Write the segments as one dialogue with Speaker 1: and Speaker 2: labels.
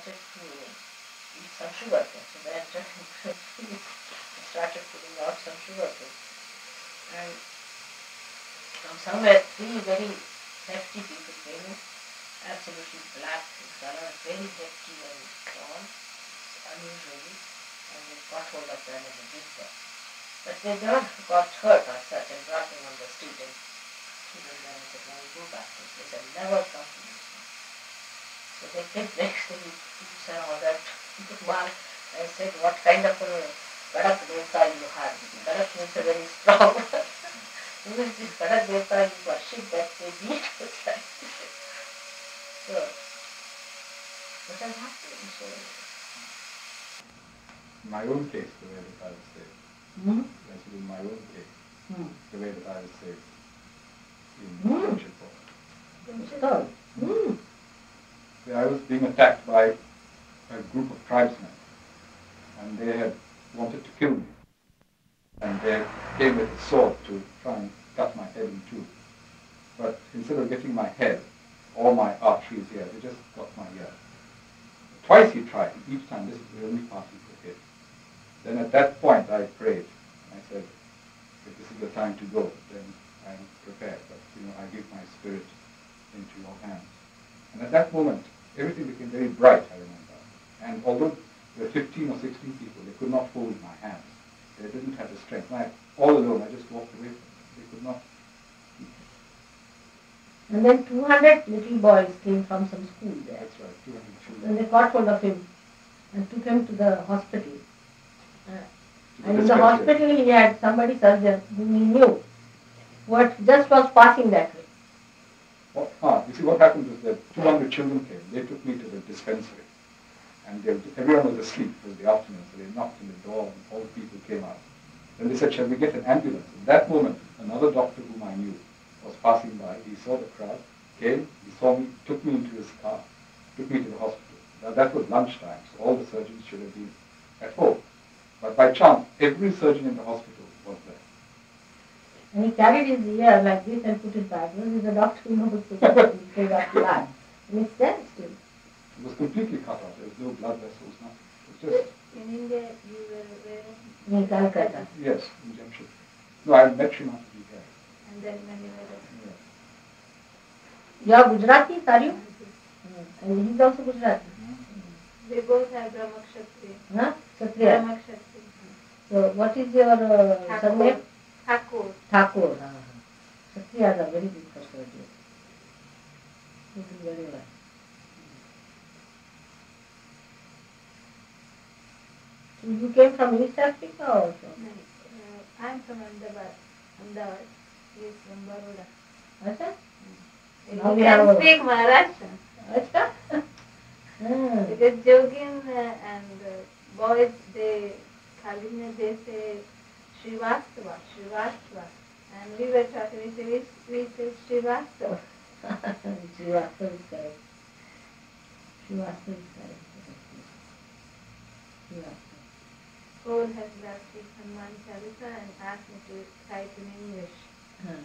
Speaker 1: wanted to eat some sugar cane. So then I started putting out some sugar cane. And from somewhere, three very hefty people came in, absolutely black in color, very hefty and tall, unusually, and they got hold of them and they beat them. But they never got hurt or such and brought them on the street and threw them there and said, now you go back to this place and never come to this one. So they came next day with boots and all that. I said, what kind of a Kadak Devta you have? Kadak means a very strong. Who is this Kadak Devta you worship that they beat us like this? So, what has happened? So,
Speaker 2: my own case, the way that I was saved. Actually, in my own case, the way that I was saved in Jamshedpur. I was being attacked by a group of tribesmen, and they had wanted to kill me. And they came with a sword to try and cut my head in two. But instead of getting my head or my arteries here, they just got my ear. Twice he tried. Each time, this is the only part he could hit. Then at that point, I prayed. I said, if this is the time to go, then I'm prepared. But, I give my spirit into your hands. And at that moment, everything became very bright, I remember. And although there were 15 or 16 people, they could not hold my hands. They didn't have the strength. All alone, I just walked away from them. They could not.
Speaker 1: And then 200 little boys came from some school there.
Speaker 2: That's right, 200 children.
Speaker 1: And they caught hold of him and took him to the hospital. And in the hospital he had somebody surgeon whom he knew, what just was passing that way.
Speaker 2: You see, what happened was that 200 children came. They took me to the dispensary. And everyone was asleep. It was the afternoon, so they knocked on the door and all the people came out. Then they said, shall we get an ambulance? At that moment, another doctor whom I knew was passing by. He saw the crowd, came, he saw me, took me into his car, took me to the hospital. Now that was lunchtime, so all the surgeons should have been at home. But by chance, every surgeon in the hospital was there.
Speaker 1: And he carried his ear like this and put it back. This is the doctor who knows to say that blood. And it's there still.
Speaker 2: It was completely cut off. There was no blood vessels, nothing. It was just...
Speaker 3: In India, you were where?
Speaker 1: In Calcutta.
Speaker 2: Yes, in Jamshedpur. No, I met Srimati there.
Speaker 3: And then when you were...
Speaker 1: You are Gujarati, are you? And he's also Gujarati.
Speaker 3: They both have Brahmakshatri.
Speaker 1: Huh? Kshatriya.
Speaker 3: Brahmakshatri.
Speaker 1: So what is your surname?
Speaker 3: Thakur.
Speaker 1: Thakur. Kshatriyas are very good for surgery. They do very well. So you came from East Africa or from?
Speaker 3: I'm from Ahmedabad. Ahmedabad. He is from Baroda.
Speaker 1: Acha?
Speaker 3: You can speak Maharashtra.
Speaker 1: Acha?
Speaker 3: Because Jogin and boys, they say Srivastava. And we were talking, we say Srivastava.
Speaker 1: Srivastava is correct. Srivastava is correct. Srivastava.
Speaker 3: Cole has last week Hanuman Chalisa and asked me to type in English,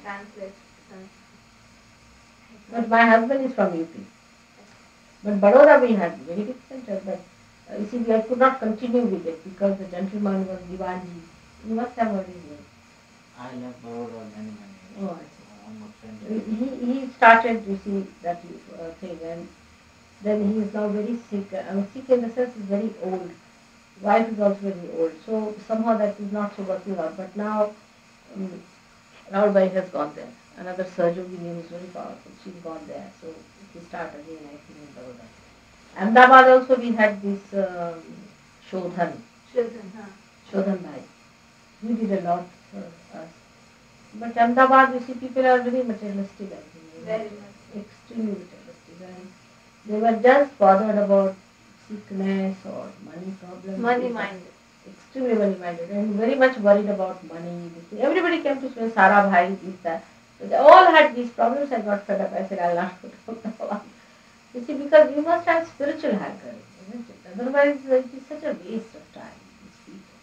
Speaker 3: translate some.
Speaker 1: But my husband is from UP. But Baroda we had very good center, but you see, I could not continue with it because the gentleman was Divanji. You must have heard his name.
Speaker 4: I left Baroda many years.
Speaker 1: Oh, I see.
Speaker 4: I'm a friend.
Speaker 1: He started, you see, that thing, and then he is now very sick. Sick in the sense he's very old. Wife is also very old, so somehow that is not so working out. But now, Rahul Bhai has gone there. Another surgeon we knew is very powerful. She's gone there, so we start again, I think, in Baroda. Ahmedabad also we had this Shodhan. Shodhan Bhai. He did a lot for us. But Ahmedabad, you see, people are very materialistic, I think.
Speaker 3: Very much.
Speaker 1: Extremely materialistic. And they were just bothered about sickness or money problems.
Speaker 3: Money-minded.
Speaker 1: Extremely money-minded and very much worried about money. Everybody came to say, Sara Bhai, this, that. So they all had these problems. I got fed up. I said, I'll not put up. You see, because you must have spiritual hankering, isn't it? Otherwise, it is such a waste of time, these people.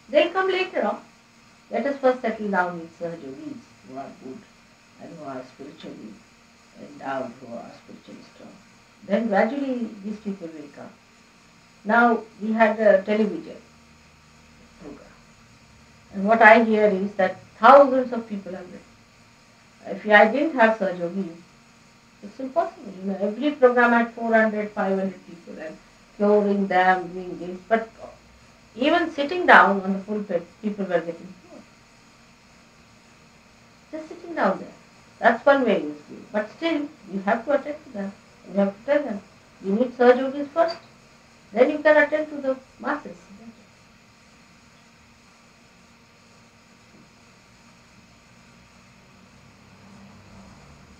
Speaker 1: They'll come later on. Let us first settle down with Sahajogis who are good and who are spiritually endowed, who are spiritually strong. Then gradually these people will come. Now we had a television program. And what I hear is that thousands of people have written. If I didn't have Sahjogi, it's impossible. Every program had 400, 500 people and curing them, doing this. But even sitting down on the pulpit, people were getting cured. Just sitting down there. That's one way you speak. But still, you have to attend to them. You have to tell them. You need Sahjogis first. Then you can attend to the masses.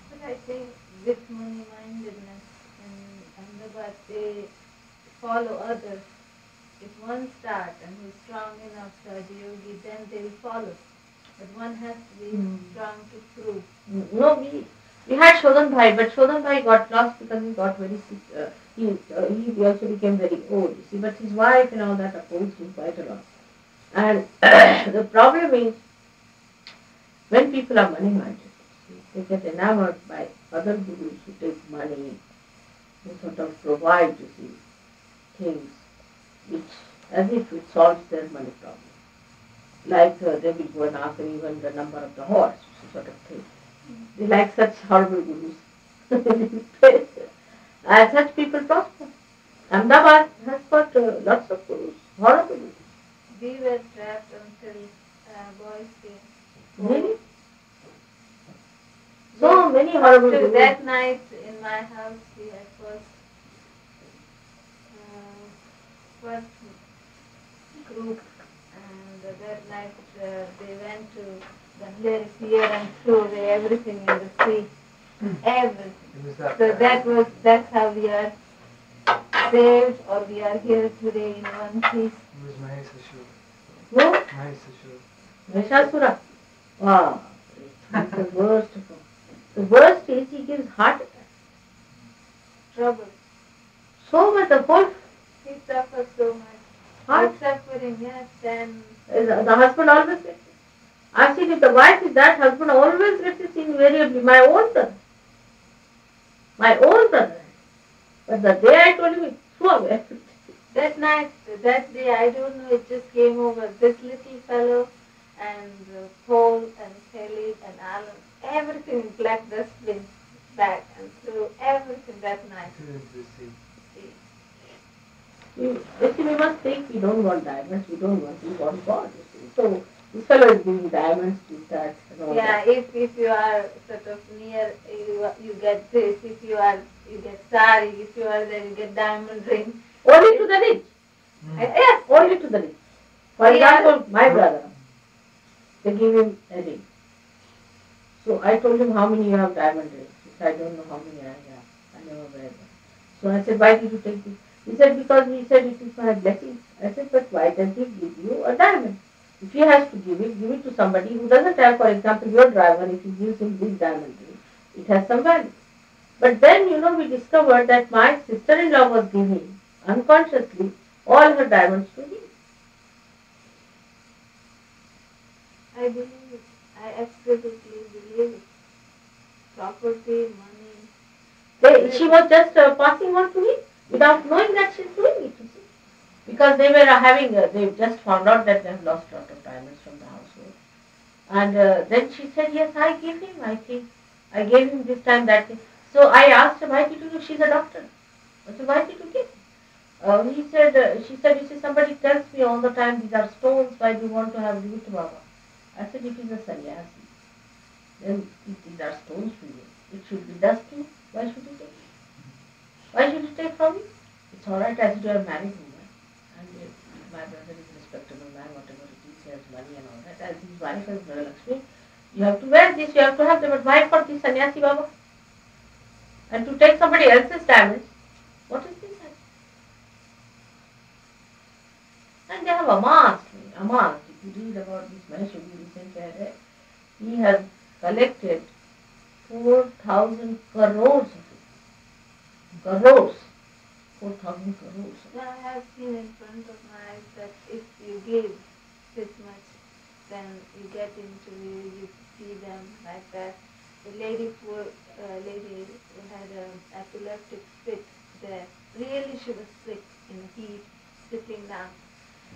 Speaker 3: But I think with money-mindedness in Ahmedabad, they follow others. If one starts and who is strong enough to Yogi, then they will follow. But one has to be strong to prove.
Speaker 1: No, we had Shodhan Bhai, but Shodhan Bhai got lost because he got very sick. He also became very old, you see, but his wife and all that opposed him quite a lot. And the problem is, when people are money-minded, they get enamored by other gurus who take money, who sort of provide, you see, things which, as if it solves their money problem. Like they will go and ask them even the number of the horse, sort of thing. They like such horrible gurus. And such people prosper. Ahmedabad has got lots of gurus, horrible gurus.
Speaker 3: We were trapped until boys came.
Speaker 1: Really? So many horrible gurus.
Speaker 3: That night in my house we had first group, and that night they went to the pier and threw away everything in the sea. Everything. So that's how we are saved, or we are here today in one piece.
Speaker 2: It was Maheshasura.
Speaker 1: Who?
Speaker 2: Maheshasura.
Speaker 1: Maheshasura. Wow. It's the worst of all. The worst is he gives heart attack.
Speaker 3: Trouble.
Speaker 1: So much, the whole
Speaker 3: He suffers so much.
Speaker 1: heart.
Speaker 3: Suffering, yes, and
Speaker 1: The husband always gets it. I've seen if the wife is that, husband always gets it invariably. My own brother. My own brother. But the day I told him, he threw away everything.
Speaker 3: that night, that day, I don't know, it just came over. This little fellow and Paul and Kelly and Alan, everything in black dustbin back and threw everything that night.
Speaker 1: We must think we don't want diamonds, we want God. So this fellow is giving diamonds to that and all
Speaker 3: Yeah,
Speaker 1: that.
Speaker 3: if you are sort of near, you get this. If you get sari. If you are there, you get diamond ring.
Speaker 1: Only to the rich.
Speaker 3: Yes.
Speaker 1: Only to the rich. For example, my brother, they give him a ring. So I told him how many you have diamond rings. He said, I don't know how many I have. I never wear them. So I said, why did you take this? He said, because he said it is my blessing. I said, but why does he give you a diamond? If he has to give it to somebody who doesn't have, for example, your driver, if he gives him this diamond ring, it has some value. But then, we discovered that my sister-in-law was giving, unconsciously, all her diamonds to him.
Speaker 3: I believe it. I absolutely believe it. Property, money.
Speaker 1: She was just passing on to him without knowing that she's doing it, you see. Because they were they just found out that they have lost a lot of diamonds from the household. And then she said, yes, I gave him, I think. I gave him this time, that thing. So I asked her, why did you do? She's a doctor. I said, why did you give him? She said, you see, somebody tells me all the time, these are stones, why do you want to give it to Baba? I said, it is a sannyasi. Then if these are stones for you, it should be dust too. Why should you take it? Why should you take from you? It's alright as you are a married woman. And my brother is a respectable man, whatever it is, he has money and all that. As his wife is Lakshmi, you have to wear this, you have to have them. But why for this sannyasi Baba? And to take somebody else's diamonds, what is this? And they have amassed. If you read about this Maheshwari recently I read, he has collected 4,000 crores of it. Crores. 4,000 crores.
Speaker 3: Now I have seen in front of my eyes that if you give this much, then you get into, you see them like that. The lady who had an epileptic fit there, really she was sick in heat, down.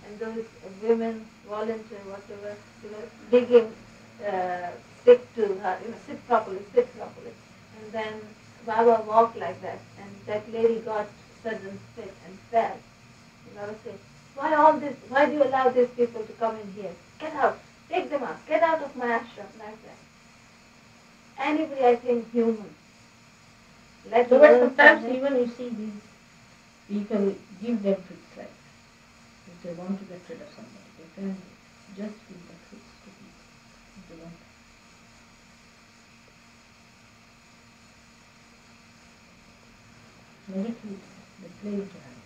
Speaker 3: And those women, volunteer, whatever, they were digging stick to her, sit properly. And then Baba walked like that, and that lady got sudden fit and fell. And Baba said, why all this? Why do you allow these people to come in here? Get out. Take them out. Get out of my ashram, like that. Anybody, I think, human.
Speaker 1: But sometimes even you see these people give them tricks like that. If they want to get rid of somebody, they can just give the tricks to people. If they want. Very cute. They play with your hands.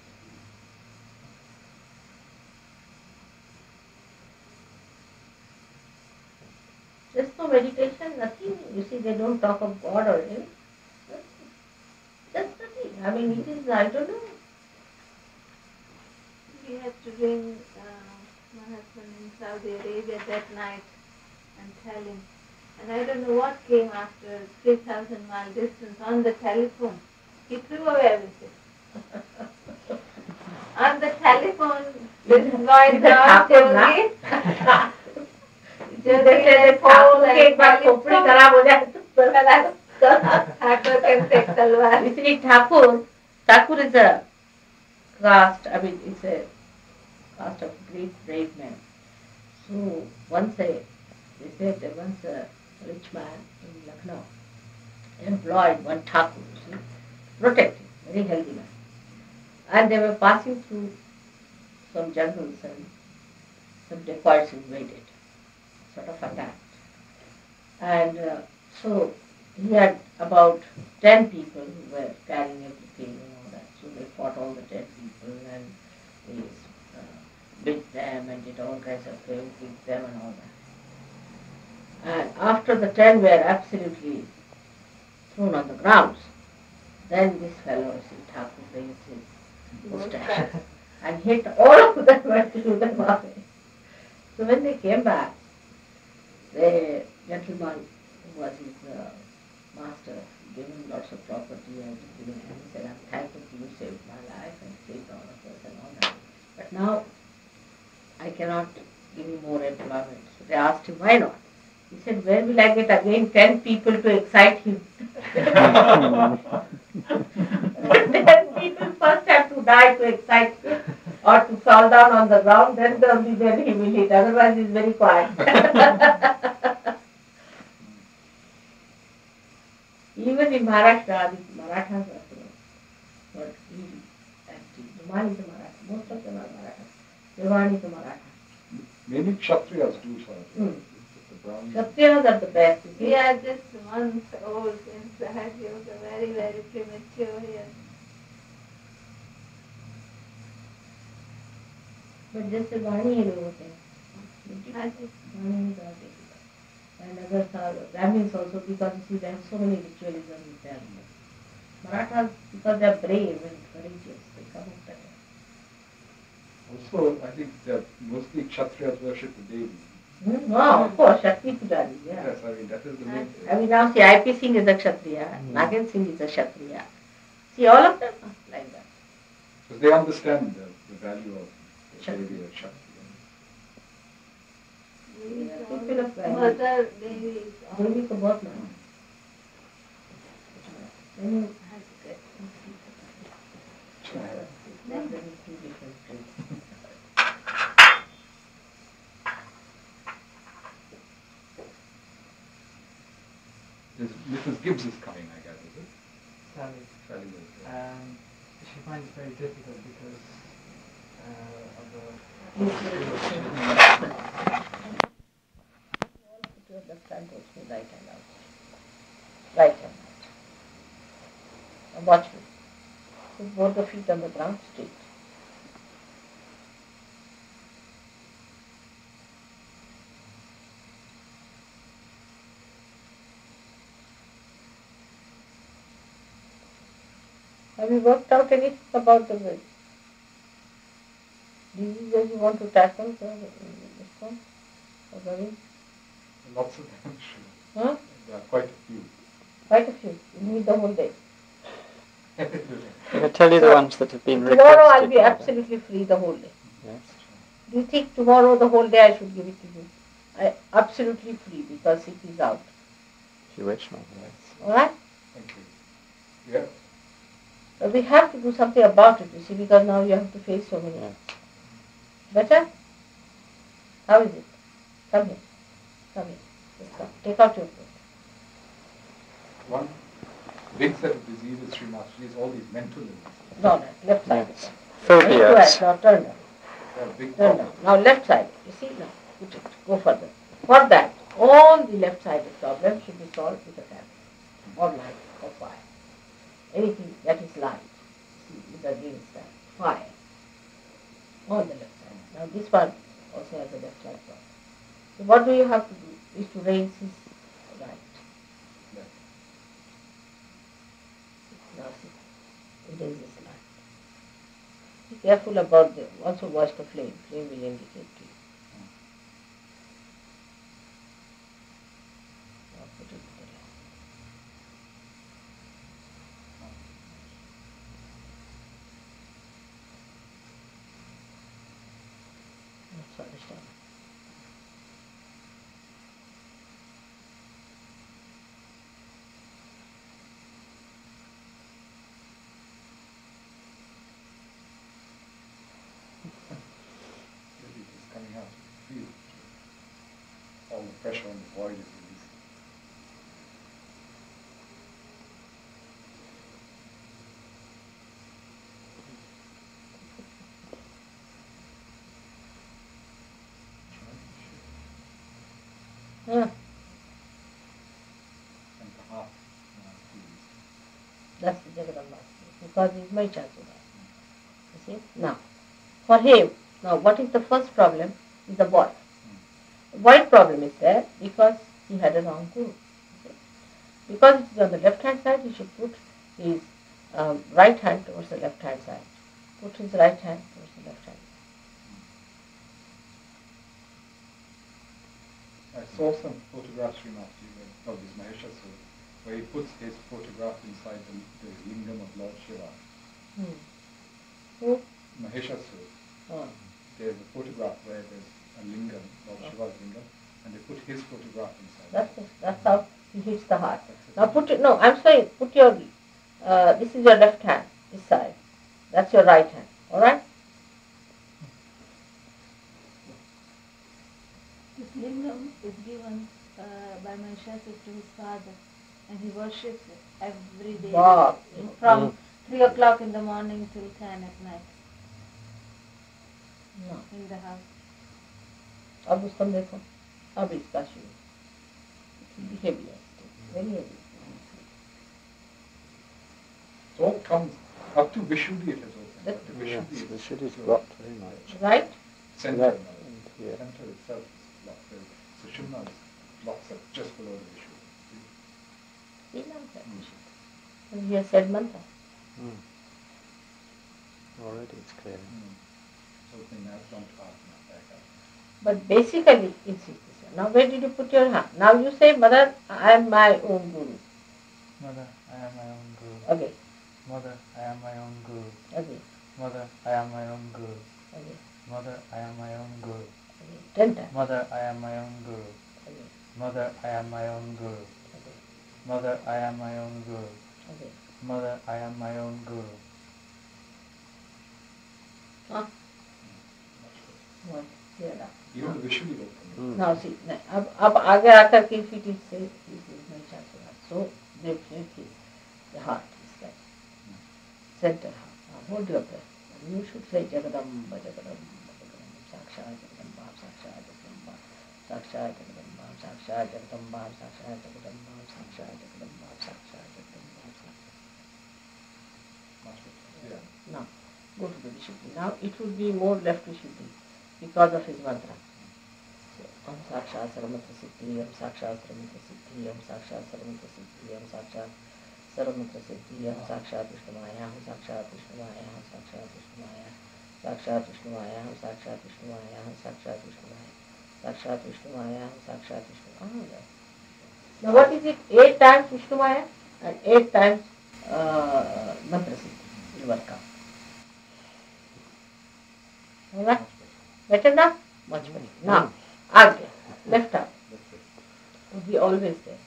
Speaker 1: There's no meditation, nothing. You see, they don't talk of God or anything. Just nothing. I mean, it is, I don't know.
Speaker 3: We had to ring my husband in Saudi Arabia that night and tell him. And I don't know what came after 3,000 mile distance on the telephone. He threw away everything. On the telephone, this is why now Jogi.
Speaker 1: Thakur is a caste, I mean, it's a caste of great brave men. So once they said that once a rich man in Lucknow employed one Thakur, protecting, very healthy man. And they were passing through some jungles and some dacoits invaded, sort of attacked. And so he had about 10 people who were carrying everything and all that. So they fought all the 10 people and they beat them and did all kinds of things, kicked them and all that. And after the 10 were absolutely thrown on the ground, then this fellow, Thakur, raised his mustache and hit all of them and threw them away. So when they came back, the gentleman who was his master gave him lots of property and he said, I'm thankful to you, saved my life and saved all of us and all that. But now I cannot give you more employment. So they asked him, why not? He said, where will I get again 10 people to excite him? 10 people first have to die to excite him or to fall down on the ground, then only then he will hit. Otherwise he's very quiet. Even in Maharashtra, the Marathas were really active. Dewan is a Maratha. Most of them are Marathas. Dewan is a Maratha.
Speaker 2: Many Kshatriyas do so.
Speaker 1: Kshatriyas are the best.
Speaker 3: We are just months old in Sahaja Yoga, very, very premature here.
Speaker 1: But just the Vani is over there. Vani is all difficult. And others are Brahmins also, because you see there are so many ritualism with them. Marathas, because they are brave and courageous, they come up better.
Speaker 2: Also, I think that mostly Kshatriyas worship the Devi.
Speaker 1: No, of course, Shakti Pujari, yeah.
Speaker 2: Yes, I mean, that is the main thing.
Speaker 1: I mean, now see, IP Singh is a Kshatriya, Nagen Singh is a Kshatriya. See, all of them are like that.
Speaker 2: Because they understand the value of the Devi or Shakti.
Speaker 1: People of value.
Speaker 3: Mother Devi is
Speaker 1: Devi ko bahut naam hai.
Speaker 2: Mrs. Gibbs is coming, I guess, is it?
Speaker 4: Sally. She finds it very difficult because of the...
Speaker 1: The front also, right and out. Right and out. And watch me. Put both the feet on the ground straight. Have you worked out anything about the diseases you want to tackle for this one?
Speaker 2: Lots of them, sure.
Speaker 1: Huh?
Speaker 2: There are quite a few.
Speaker 1: Quite a few. You need the whole day.
Speaker 5: I can tell you the ones that have been requested.
Speaker 1: Tomorrow I'll be absolutely free the whole day. You think tomorrow the whole day I should give it to you? Absolutely free because it is out.
Speaker 2: Right.
Speaker 1: Alright?
Speaker 2: Thank you. Yeah.
Speaker 1: But we have to do something about it, you see, because now you have to face so many. Better? How is it? Come here. Come here. Just come. Take out your foot.
Speaker 2: One big set of diseases, Srimati, is all these mental illnesses.
Speaker 1: No, left side.
Speaker 2: Yes.
Speaker 1: Phobias. Now turn down.
Speaker 2: They are big
Speaker 1: Turn
Speaker 2: problems.
Speaker 1: down. Now left side. You see now. Put it. Go further. For that, all the left-sided problems should be solved with a candle, or light, or fire. Anything that is light, see, is against that. Fire. On the left side. Now this one also has a left side problem. So what do you have to do? Is to raise his right. Now see, it is this light. Be careful about the, also watch the flame. Flame will indicate to you. Now put it to the left. That's understand.
Speaker 2: It is coming out. Feel all the pressure on the void is released.
Speaker 1: Yeah,
Speaker 2: And the heart feels.
Speaker 1: that's the Jagadamba. Because it's my Chaturya. You see? Now, for him, now what is the first problem? Is the void. The void problem is there because he had a wrong guru. Because it is on the left hand side, he should put his right hand towards the left hand side. Put his right hand towards the left hand.
Speaker 2: I saw some photographs, Srimati, of this Maheshasura, where he puts his photograph inside the lingam of Lord Shiva.
Speaker 1: Who?
Speaker 2: Maheshasura.
Speaker 1: Oh.
Speaker 2: There's a photograph where there's a lingam, Lord Shiva's lingam, and they put his photograph inside.
Speaker 1: That's how he hits the heart. Now put it, no, I'm saying, put your, this is your left hand, this side. That's your right hand, alright?
Speaker 3: This lingam is given by Maheshasura to his father, and he worships it every day.
Speaker 1: Wow.
Speaker 3: From 3 o'clock in the morning till 10 at night
Speaker 1: No.
Speaker 3: in the house.
Speaker 1: अब उसको देखो, अब इसका शुरू. It will be heavier, very heavy.
Speaker 2: It all comes up to Vishuddhi it has opened.
Speaker 1: That-
Speaker 2: But the Vishuddhi
Speaker 5: The
Speaker 2: is
Speaker 5: city is
Speaker 2: still
Speaker 5: blocked very much.
Speaker 1: Right?
Speaker 2: center
Speaker 5: Right.
Speaker 2: now.
Speaker 5: Yeah.
Speaker 2: The center itself is blocked. So Shimna is blocks up just below the Vishuddhi.
Speaker 1: He knows that. And he has said mantra.
Speaker 5: Mm. Already it's clear.
Speaker 2: So opening that front heart, not back up.
Speaker 1: But basically, it's this. Now where did you put your hand? Now you say, Mother, I am my own guru.
Speaker 4: Mother, I am my own guru.
Speaker 1: Okay,
Speaker 4: Mother, I am my own guru.
Speaker 1: okay,
Speaker 4: Mother, I am my own guru.
Speaker 1: okay,
Speaker 4: Mother, I am my own guru.
Speaker 1: okay. 10 times.
Speaker 4: Mother, I am my own guru.
Speaker 1: Okay,
Speaker 4: Mother, I am my own guru.
Speaker 1: okay,
Speaker 4: Mother, I am my own guru.
Speaker 1: okay.
Speaker 4: Mother, I am my own guru.
Speaker 1: Huh? One, clear up.
Speaker 2: Even the Vishuddhi opened.
Speaker 1: Now see, अब आगे आकर के if it is say, this is my chakra. So definitely the heart is like center heart. Now hold your breath. And you should say Jagadamba, Jagadamba, Jagadamba, Saksha, Jagadamba, Saksha, Jagadamba, Saksha, Jagadamba, Saksha, Jagadamba, Saksha, Jagadamba, Saksha, Jagadamba, Saksha, Jagadamba, Saksha.
Speaker 2: Much better. Yeah.
Speaker 1: Now go to the Vishuddhi. Now it would be more left Vishuddhi because of his mantra. Om Saksha Saramatra Siddhi, Om Saksha Saramatra Siddhi, Om Saksha Saramatra Siddhi, Om Saksha Saramatra Siddhi, Om Saksha Vishnumaya, Om Saksha Vishnumaya, Om Saksha Vishnumaya, Saksha Vishnumaya, Om Saksha Vishnumaya, Om Saksha Vishnumaya, Saksha Vishnumaya, Om Saksha Vishnumaya. Now what is it? 8 times Vishnumaya and 8 times Mantra Siddhi will work out. Alright? Better now? Much better. Now, Agya, left arm. Would be always there.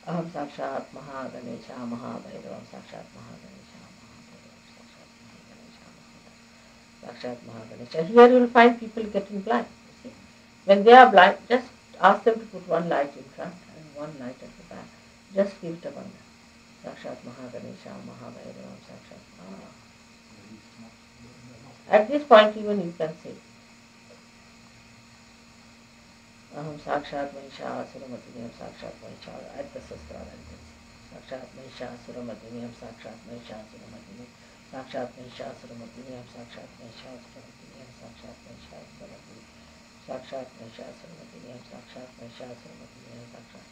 Speaker 1: Aham Sakshat Mahaganesha Mahabhairam Sakshat Mahaganesha Mahaganesha Sakshat Mahaganesha. Here you will find people getting blind. You see? When they are blind, just ask them to put one light in front and one light at the back. Just give it a one. Sakshat Mahaganesha Mahabhairam Sakshat. At this point even you can say Aham Sakshat Mahishasuramadiniyam Sakshat Mahishasuramadiniyam at the Sastra Sakshat Mahishasuramadiniyam Sakshat Mahishasuramadiniyam Sakshat Mahishasuramadiniyam Sakshat Mahishasuramadiniyam Sakshat Mahishasuramadiniyam Sakshat Mahishasuramadiniyam Sakshat Mahishasuramadiniyam Sakshat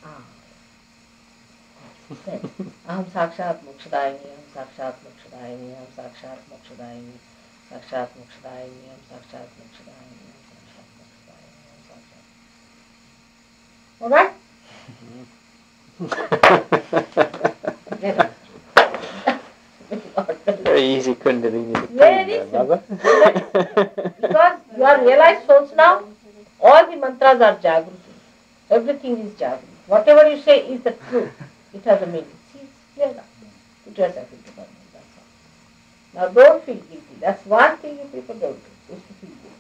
Speaker 1: Aham Sakshat Mokshadayiniyam Sakshat Mokshadayiniyam Sakshat Mokshadayiniyam Sakshat Mokshadayiniyam Sakshat Mokshadayiniyam Sakshat Mokshadayiniyam Sakshat. All right?
Speaker 4: Very easy Kundalini.
Speaker 1: Very simple. Because you are realized souls now, all the mantras are Jagruti. Everything is Jagruti. Whatever you say is the truth. It has a meaning. See, it's clear now. Put yourself into Brahman, that's all. Now don't feel guilty. That's one thing you people don't do, is to feel guilty.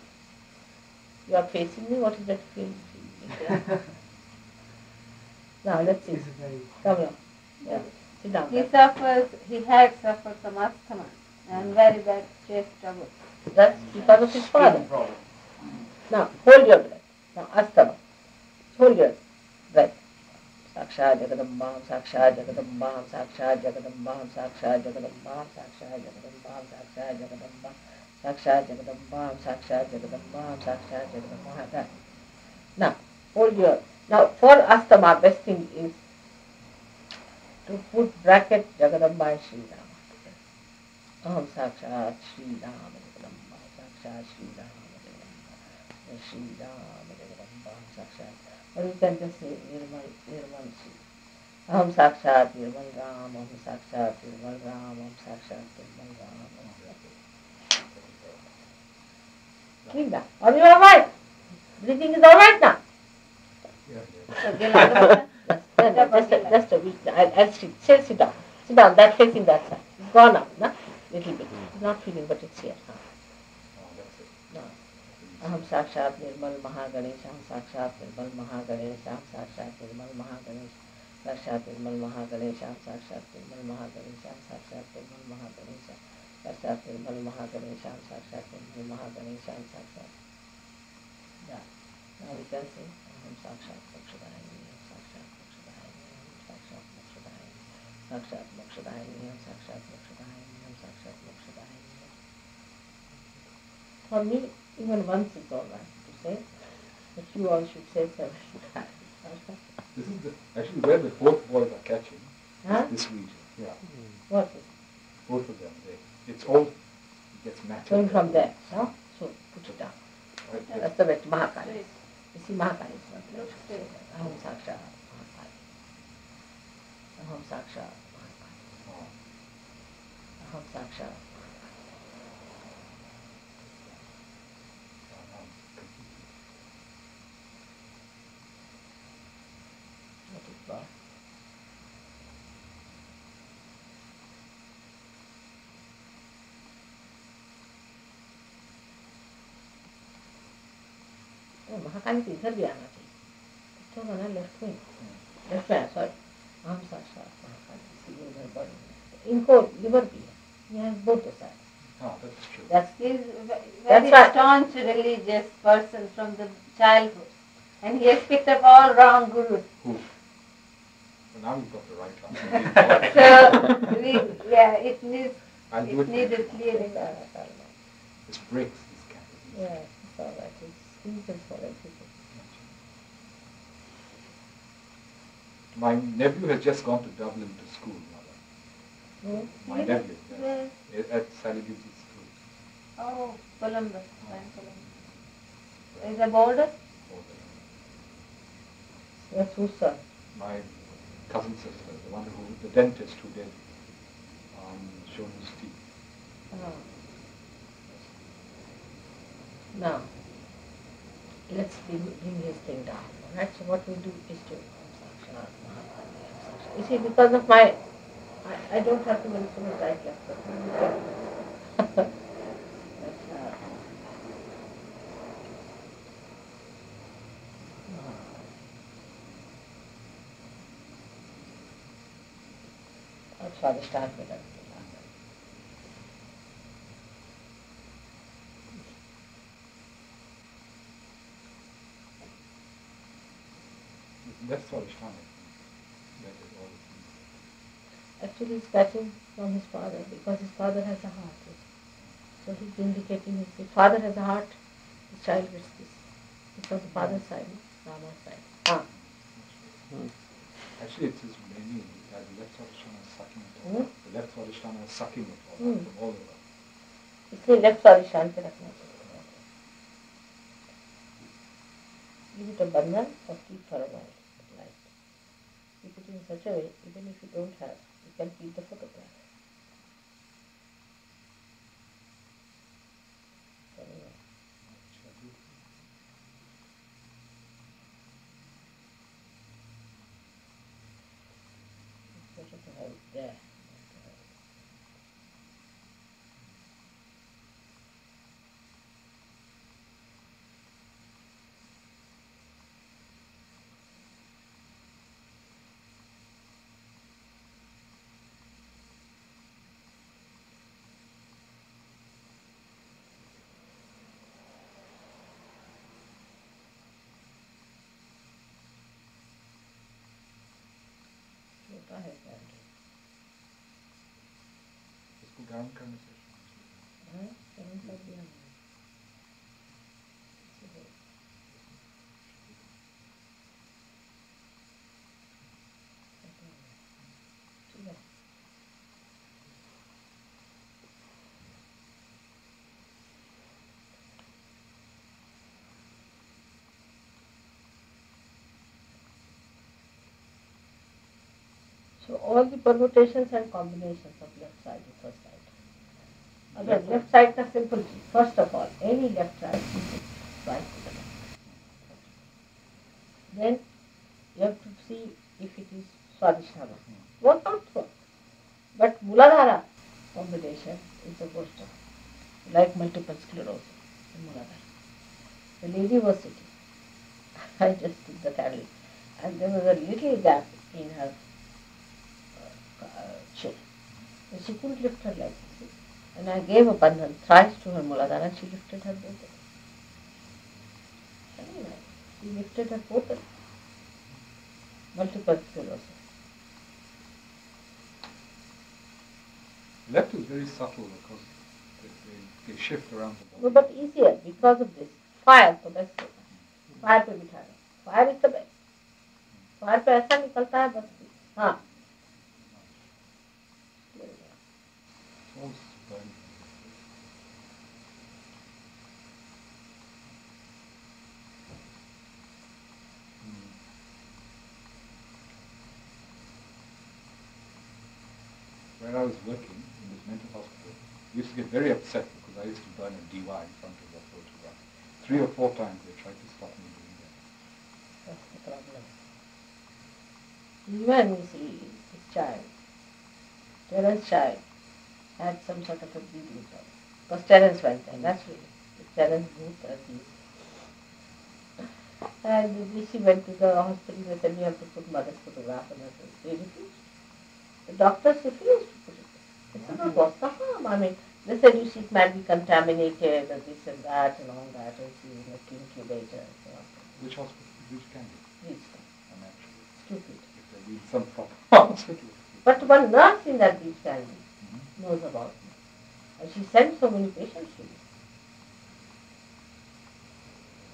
Speaker 1: You are facing me, what is that feeling? Now let's see. Come along. Yeah. Sit down.
Speaker 3: He had suffered from asthma and very bad chest trouble.
Speaker 1: That's because of his father. Now hold your breath. Now asthma. Hold your breath. Saksha Jagadambam, Saksha Jagadambam, Saksha Jagadambam, Saksha Jagadambam, Saksha Jagadambam, Saksha Jagadambam, Saksha Jagadambam, Saksha Jagadambam, Saksha Jagadambam. Now, hold your. Now, for asthma, best thing is to put bracket Jagadamba Sri Rama. Aham Sakshat Sri Rama Jagadamba, Sakshat Sri Rama Jagadamba, Sri Rama Jagadamba, Sakshat. Or you can just say Nirmal Sri. Aham Sakshat Nirmal Ram, Aham Sakshat Nirmal Ram, Aham Sakshat Nirmal Ram. Keep that. Are you alright? Breathing is alright now? Just a week. I'll sit down. Sit down, that facing that side. It's gone up, no? Little bit. It's not feeling, but it's here. No. Aham Sakshat Nirmal Mahaganesh, Aham Sakshat Nirmal Mahaganesh, Aham Sakshat Nirmal Mahaganesh, Sakshat Nirmal Mahaganesh, Aham Sakshat Nirmal Mahaganesh, Aham Sakshat Nirmal Mahaganesh, Sakshat Nirmal Mahaganesh, Aham Sakshat Nirmal Mahaganesh, Aham Sakshat. Yeah. Now we can say Aham Sakshat Mokshadayini, Aham Sakshat Mokshadayini, Aham Sakshat Mokshadayini, Sakshat Mokshadayini, Aham Sakshat Mokshadayini, Aham Sakshat Mokshadayini. For me, even once is all right to say, but you all should say 7 times.
Speaker 2: This is actually where the both boys are catching.
Speaker 1: Huh?
Speaker 2: This region. Yeah.
Speaker 1: What is it?
Speaker 2: Both of them. It's all it gets matched.
Speaker 1: Going from there, no? So put it down.
Speaker 2: Right there.
Speaker 1: That's the way Mahakali. You see, Mahakali is not there. Aham Sakshat Mahakali. Aham Sakshat Mahakali. Aham Sakshat. What is that? Mahakali तो इधर भी आना चाहिए तो ना left में sorry हम साक्षात महाकाली इधर बढ़ इनको लिवर भी है यहाँ both the sides.
Speaker 2: Oh, that's true.
Speaker 3: He's a very staunch religious person from the childhood, and he has picked up all wrong gurus.
Speaker 2: Who? Well, now you've got the right one.
Speaker 3: So it needed clearing.
Speaker 2: This breaks this category.
Speaker 1: Yeah, it's all right. It's reasons for everything.
Speaker 2: My nephew has just gone to Dublin to school, Mother. My nephew, yes. At Sally Gibbs's school.
Speaker 3: Oh, Columbus. Is a border?
Speaker 1: That's whose son?
Speaker 2: My cousin sister, the one the dentist who did Shonu's teeth.
Speaker 1: Oh. Now, let's bring his thing down. Alright, so what we do is to you see, because of my I don't have to very so much right left. But I'll try to start with that.
Speaker 2: That's Swadhisthana.
Speaker 1: Actually, he's catching from his father because his father has a heart. So he's indicating his father has a heart, his child gets this. Because the father's side, Rama's side.
Speaker 2: Actually, it is mainly that the left Swadhisthana is sucking it all. The left Swadhisthana is sucking it all from all over.
Speaker 1: इसलिए left स्वादिष्ठान पे रखना चाहिए. Give it a bundle or keep for a while. Like, keep it in such a way, even if you don't have, you can keep the photograph. It's better to have it there.
Speaker 2: इसको गर्म करने से
Speaker 1: गर्म कर दिया ठीक है. So all the permutations and combinations of left side and first side. Again, left side का simple चीज. First of all, any left side is right. Then you have to see if it is Swadhisthana. Work out so. But Muladhara combination is a worst of, like multiple sclerosis in Muladhara. The lady was sitting. I just took the candle, and there was a little gap in her chin. And she couldn't lift her leg. And I gave a bandhan thrice to her Muladhara, and she lifted her both. Anyway, she lifted her both. Multiple sclerosis.
Speaker 2: Left is very subtle because they shift around the body.
Speaker 1: No, but easier because of this. Fire तो best होता है. Fire पे बिठा दो. Fire is the best. Fire पे ऐसा निकलता है बस. हाँ.
Speaker 2: Where I was working in this mental hospital, I used to get very upset because I used to burn a DY in front of that photograph. 3 or 4 times they tried to stop me doing that.
Speaker 1: That's the problem. Even you see this child, Terence child, had some sort of a breathing problem. Because Terence went there, naturally. Terence grew 30s. And she went to the hospital, they said, you have to put mother's photograph on her face. They refused. The doctors refused to put it. They said, no, what's the harm? I mean, they said, you see, it might be contaminated, and this and that, and all that, and she was like incubator. So
Speaker 2: which hospital? Which candidate?
Speaker 1: Beachcombe.
Speaker 2: I'm actually
Speaker 1: Stupid.
Speaker 2: if there been some proper hospital.
Speaker 1: But one nurse in that Beachcombe knows about me. And she sent so many patients to me.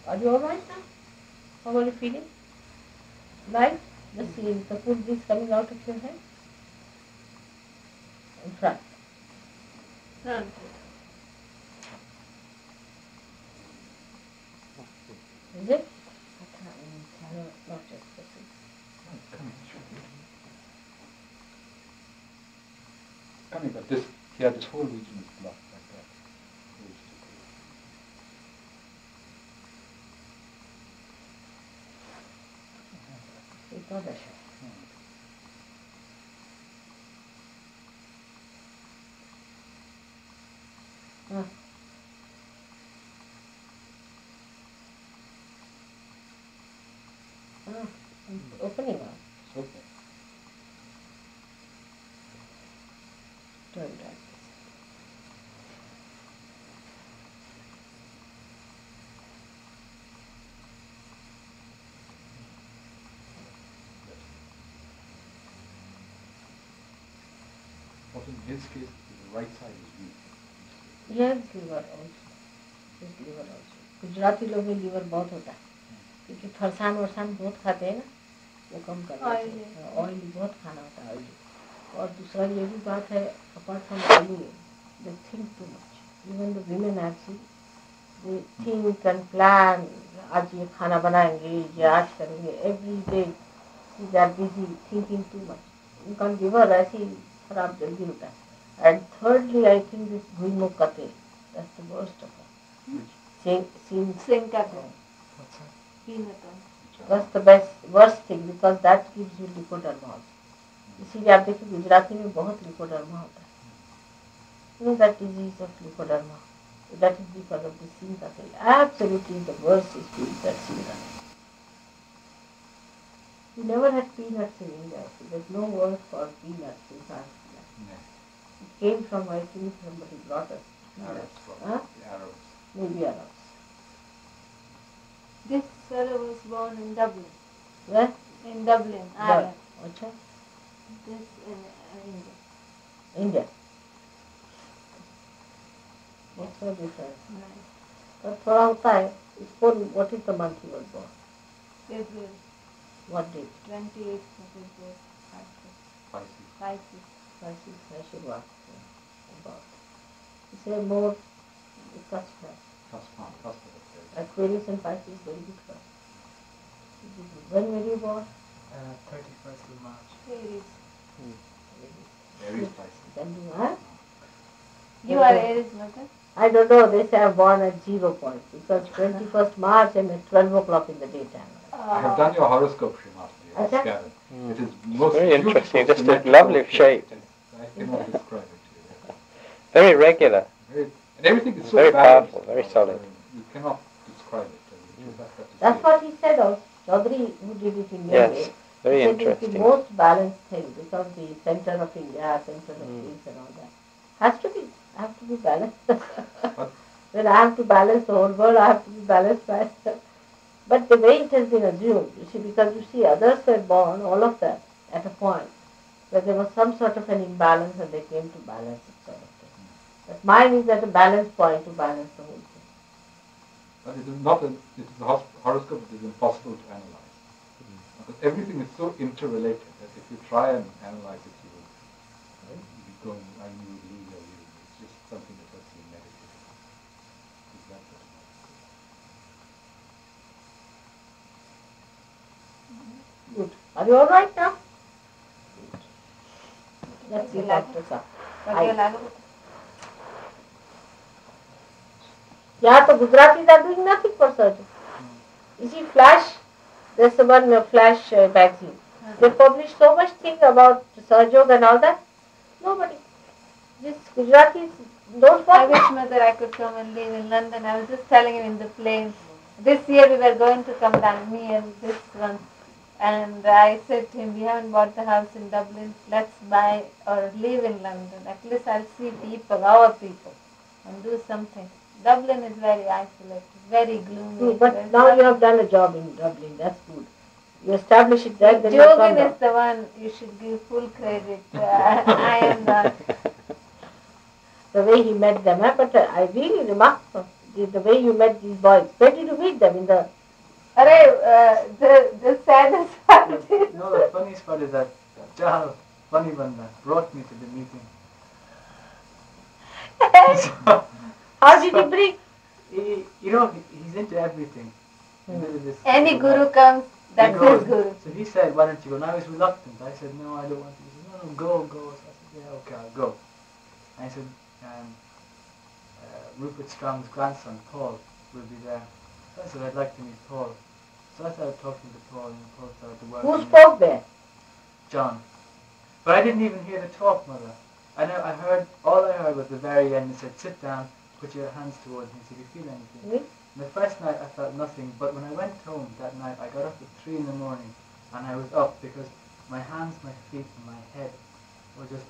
Speaker 1: Are you all right now? How are you feeling? Right? Just see the food is coming out of your head. In front.
Speaker 3: Front.
Speaker 1: Is it? Not just
Speaker 2: Coming, but this here, this whole region is blocked like that.
Speaker 1: Ekadasha. Opening up.
Speaker 2: Okay.
Speaker 1: Turn that.
Speaker 2: But in his case, the right side is weak.
Speaker 1: Yes, liver also. His liver also. Gujarati लोग में liver बहुत होता है क्योंकि फरसान वरसान बहुत खाते हैं ना, वो कम करना चाहिए. ऑयली बहुत खाना होता है ऑयली. और दूसरा ये भी बात है, apart from oily they think too much. Even the women actually they think and plan. आज ये खाना बनाएंगे, ये आज करेंगे, every day they are busy thinking too much. उनका लीवर ऐसे ही खराब जल्दी होता है. And thirdly I think this भुईमुख that's the worst of all. That's the worst thing because that gives you leukoderma. इसीलिए आप देखिए गुजराती में बहुत leukoderma होता है. You know that disease of leukoderma. That is because of the Sinka cell. Absolutely the worst is that Sinka. We never had peanuts in India. So there's no word for peanuts in Sanskrit.
Speaker 2: No.
Speaker 1: It came from, I think, somebody brought us.
Speaker 2: Arabs.
Speaker 1: Huh?
Speaker 2: The Arabs.
Speaker 1: Maybe Arabs.
Speaker 3: This fellow was born in Dublin.
Speaker 1: Where?
Speaker 3: In Dublin, Ireland.
Speaker 1: अच्छा.
Speaker 3: This in India.
Speaker 1: India. What's the difference?
Speaker 3: Nice.
Speaker 1: पर थोड़ा होता है. इसको what is the month he was born?
Speaker 3: February.
Speaker 1: What date?
Speaker 3: 28th of February.
Speaker 2: Spicy.
Speaker 3: Pisces.
Speaker 1: Pisces है शुरुआत. About. इसे more cusp है.
Speaker 2: Cusp of the
Speaker 1: Aquarius and Pisces very good cusp. When were you born?
Speaker 5: 31st of March.
Speaker 3: Aries.
Speaker 2: Very spicy.
Speaker 1: Can you, huh?
Speaker 3: You are Aries, Mother?
Speaker 1: I don't know. They say I'm born at 0 point because 21st March and at 12 o'clock in the daytime.
Speaker 2: I have done your horoscope, Srimati.
Speaker 1: Okay.
Speaker 2: Gavin. It is most
Speaker 4: Very interesting.
Speaker 2: beautiful,
Speaker 4: Just a
Speaker 2: symmetrical
Speaker 4: lovely shape.
Speaker 2: I cannot describe it to you.
Speaker 4: Very regular.
Speaker 2: Very, and everything is so
Speaker 4: Very
Speaker 2: balanced.
Speaker 4: powerful, very solid.
Speaker 2: You cannot describe it. You just have to
Speaker 1: That's
Speaker 2: see
Speaker 1: what he said also. Chaudhary, who did it in
Speaker 4: Yes,
Speaker 1: India,
Speaker 4: very
Speaker 1: said it's the
Speaker 4: interesting.
Speaker 1: most balanced thing because the center of India, center of peace and all that. Has to be, I have to be balanced. When I have to balance the whole world, I have to be balanced myself. But the way it has been assumed, you see, because you see others were born, all of them, at a point where there was some sort of an imbalance and they came to balance it sort of thing. But mine is at a balance point to balance the whole thing.
Speaker 2: But it is not it is a horoscope that is impossible to analyze. Because everything is so interrelated that if you try and analyze it, you will be going and you will lose your view. It's just something that has to be meditated. That's it.
Speaker 1: Good. Are you all right now? Good. Let's see Dr. Shah. Yeah, so Gujaratis are doing nothing for surgery. You see, Flash, there's the one Flash magazine. They publish so much thing about Sarjog and all that. Nobody. These Gujaratis don't
Speaker 3: I
Speaker 1: want.
Speaker 3: wish, Mother, I could come and live in London. I was just telling him in the plane. This year we were going to come down, me and this one. And I said to him, we haven't bought the house in Dublin. Let's buy or live in London. At least I'll see people, our people, and do something. Dublin is very isolated, very gloomy.
Speaker 1: But now you have done a job in Dublin. That's good. You establish it there, then you come
Speaker 3: Jogin
Speaker 1: down.
Speaker 3: is the one you should give full credit. I am not.
Speaker 1: The way he met them, but I really remarkable the way you met these boys. Where did you meet them? In the
Speaker 3: The saddest part is...
Speaker 5: No, the funniest part is that Chahal, funny banda, brought me to the meeting. So,
Speaker 1: how did you bring?
Speaker 5: he's into everything.
Speaker 3: Any guru comes, that's
Speaker 5: He goes.
Speaker 3: his guru.
Speaker 5: So he said, why don't you go? And I was reluctant. I said, no, I don't want to. He said, no, go. So I said, yeah, okay, I'll go. And I said, Rupert Strong's grandson, Paul, will be there. So I said, I'd like to meet Paul. So I started talking to Paul, and Paul started to work.
Speaker 1: Who spoke there?
Speaker 5: John. But I didn't even hear the talk, Mother. All I heard was the very end. It said, sit down, put your hands towards me, see if you feel anything.
Speaker 1: Really?
Speaker 5: And the first night I felt nothing, but when I went home that night, I got up at 3 in the morning, and I was up because my hands, my feet, and my head were just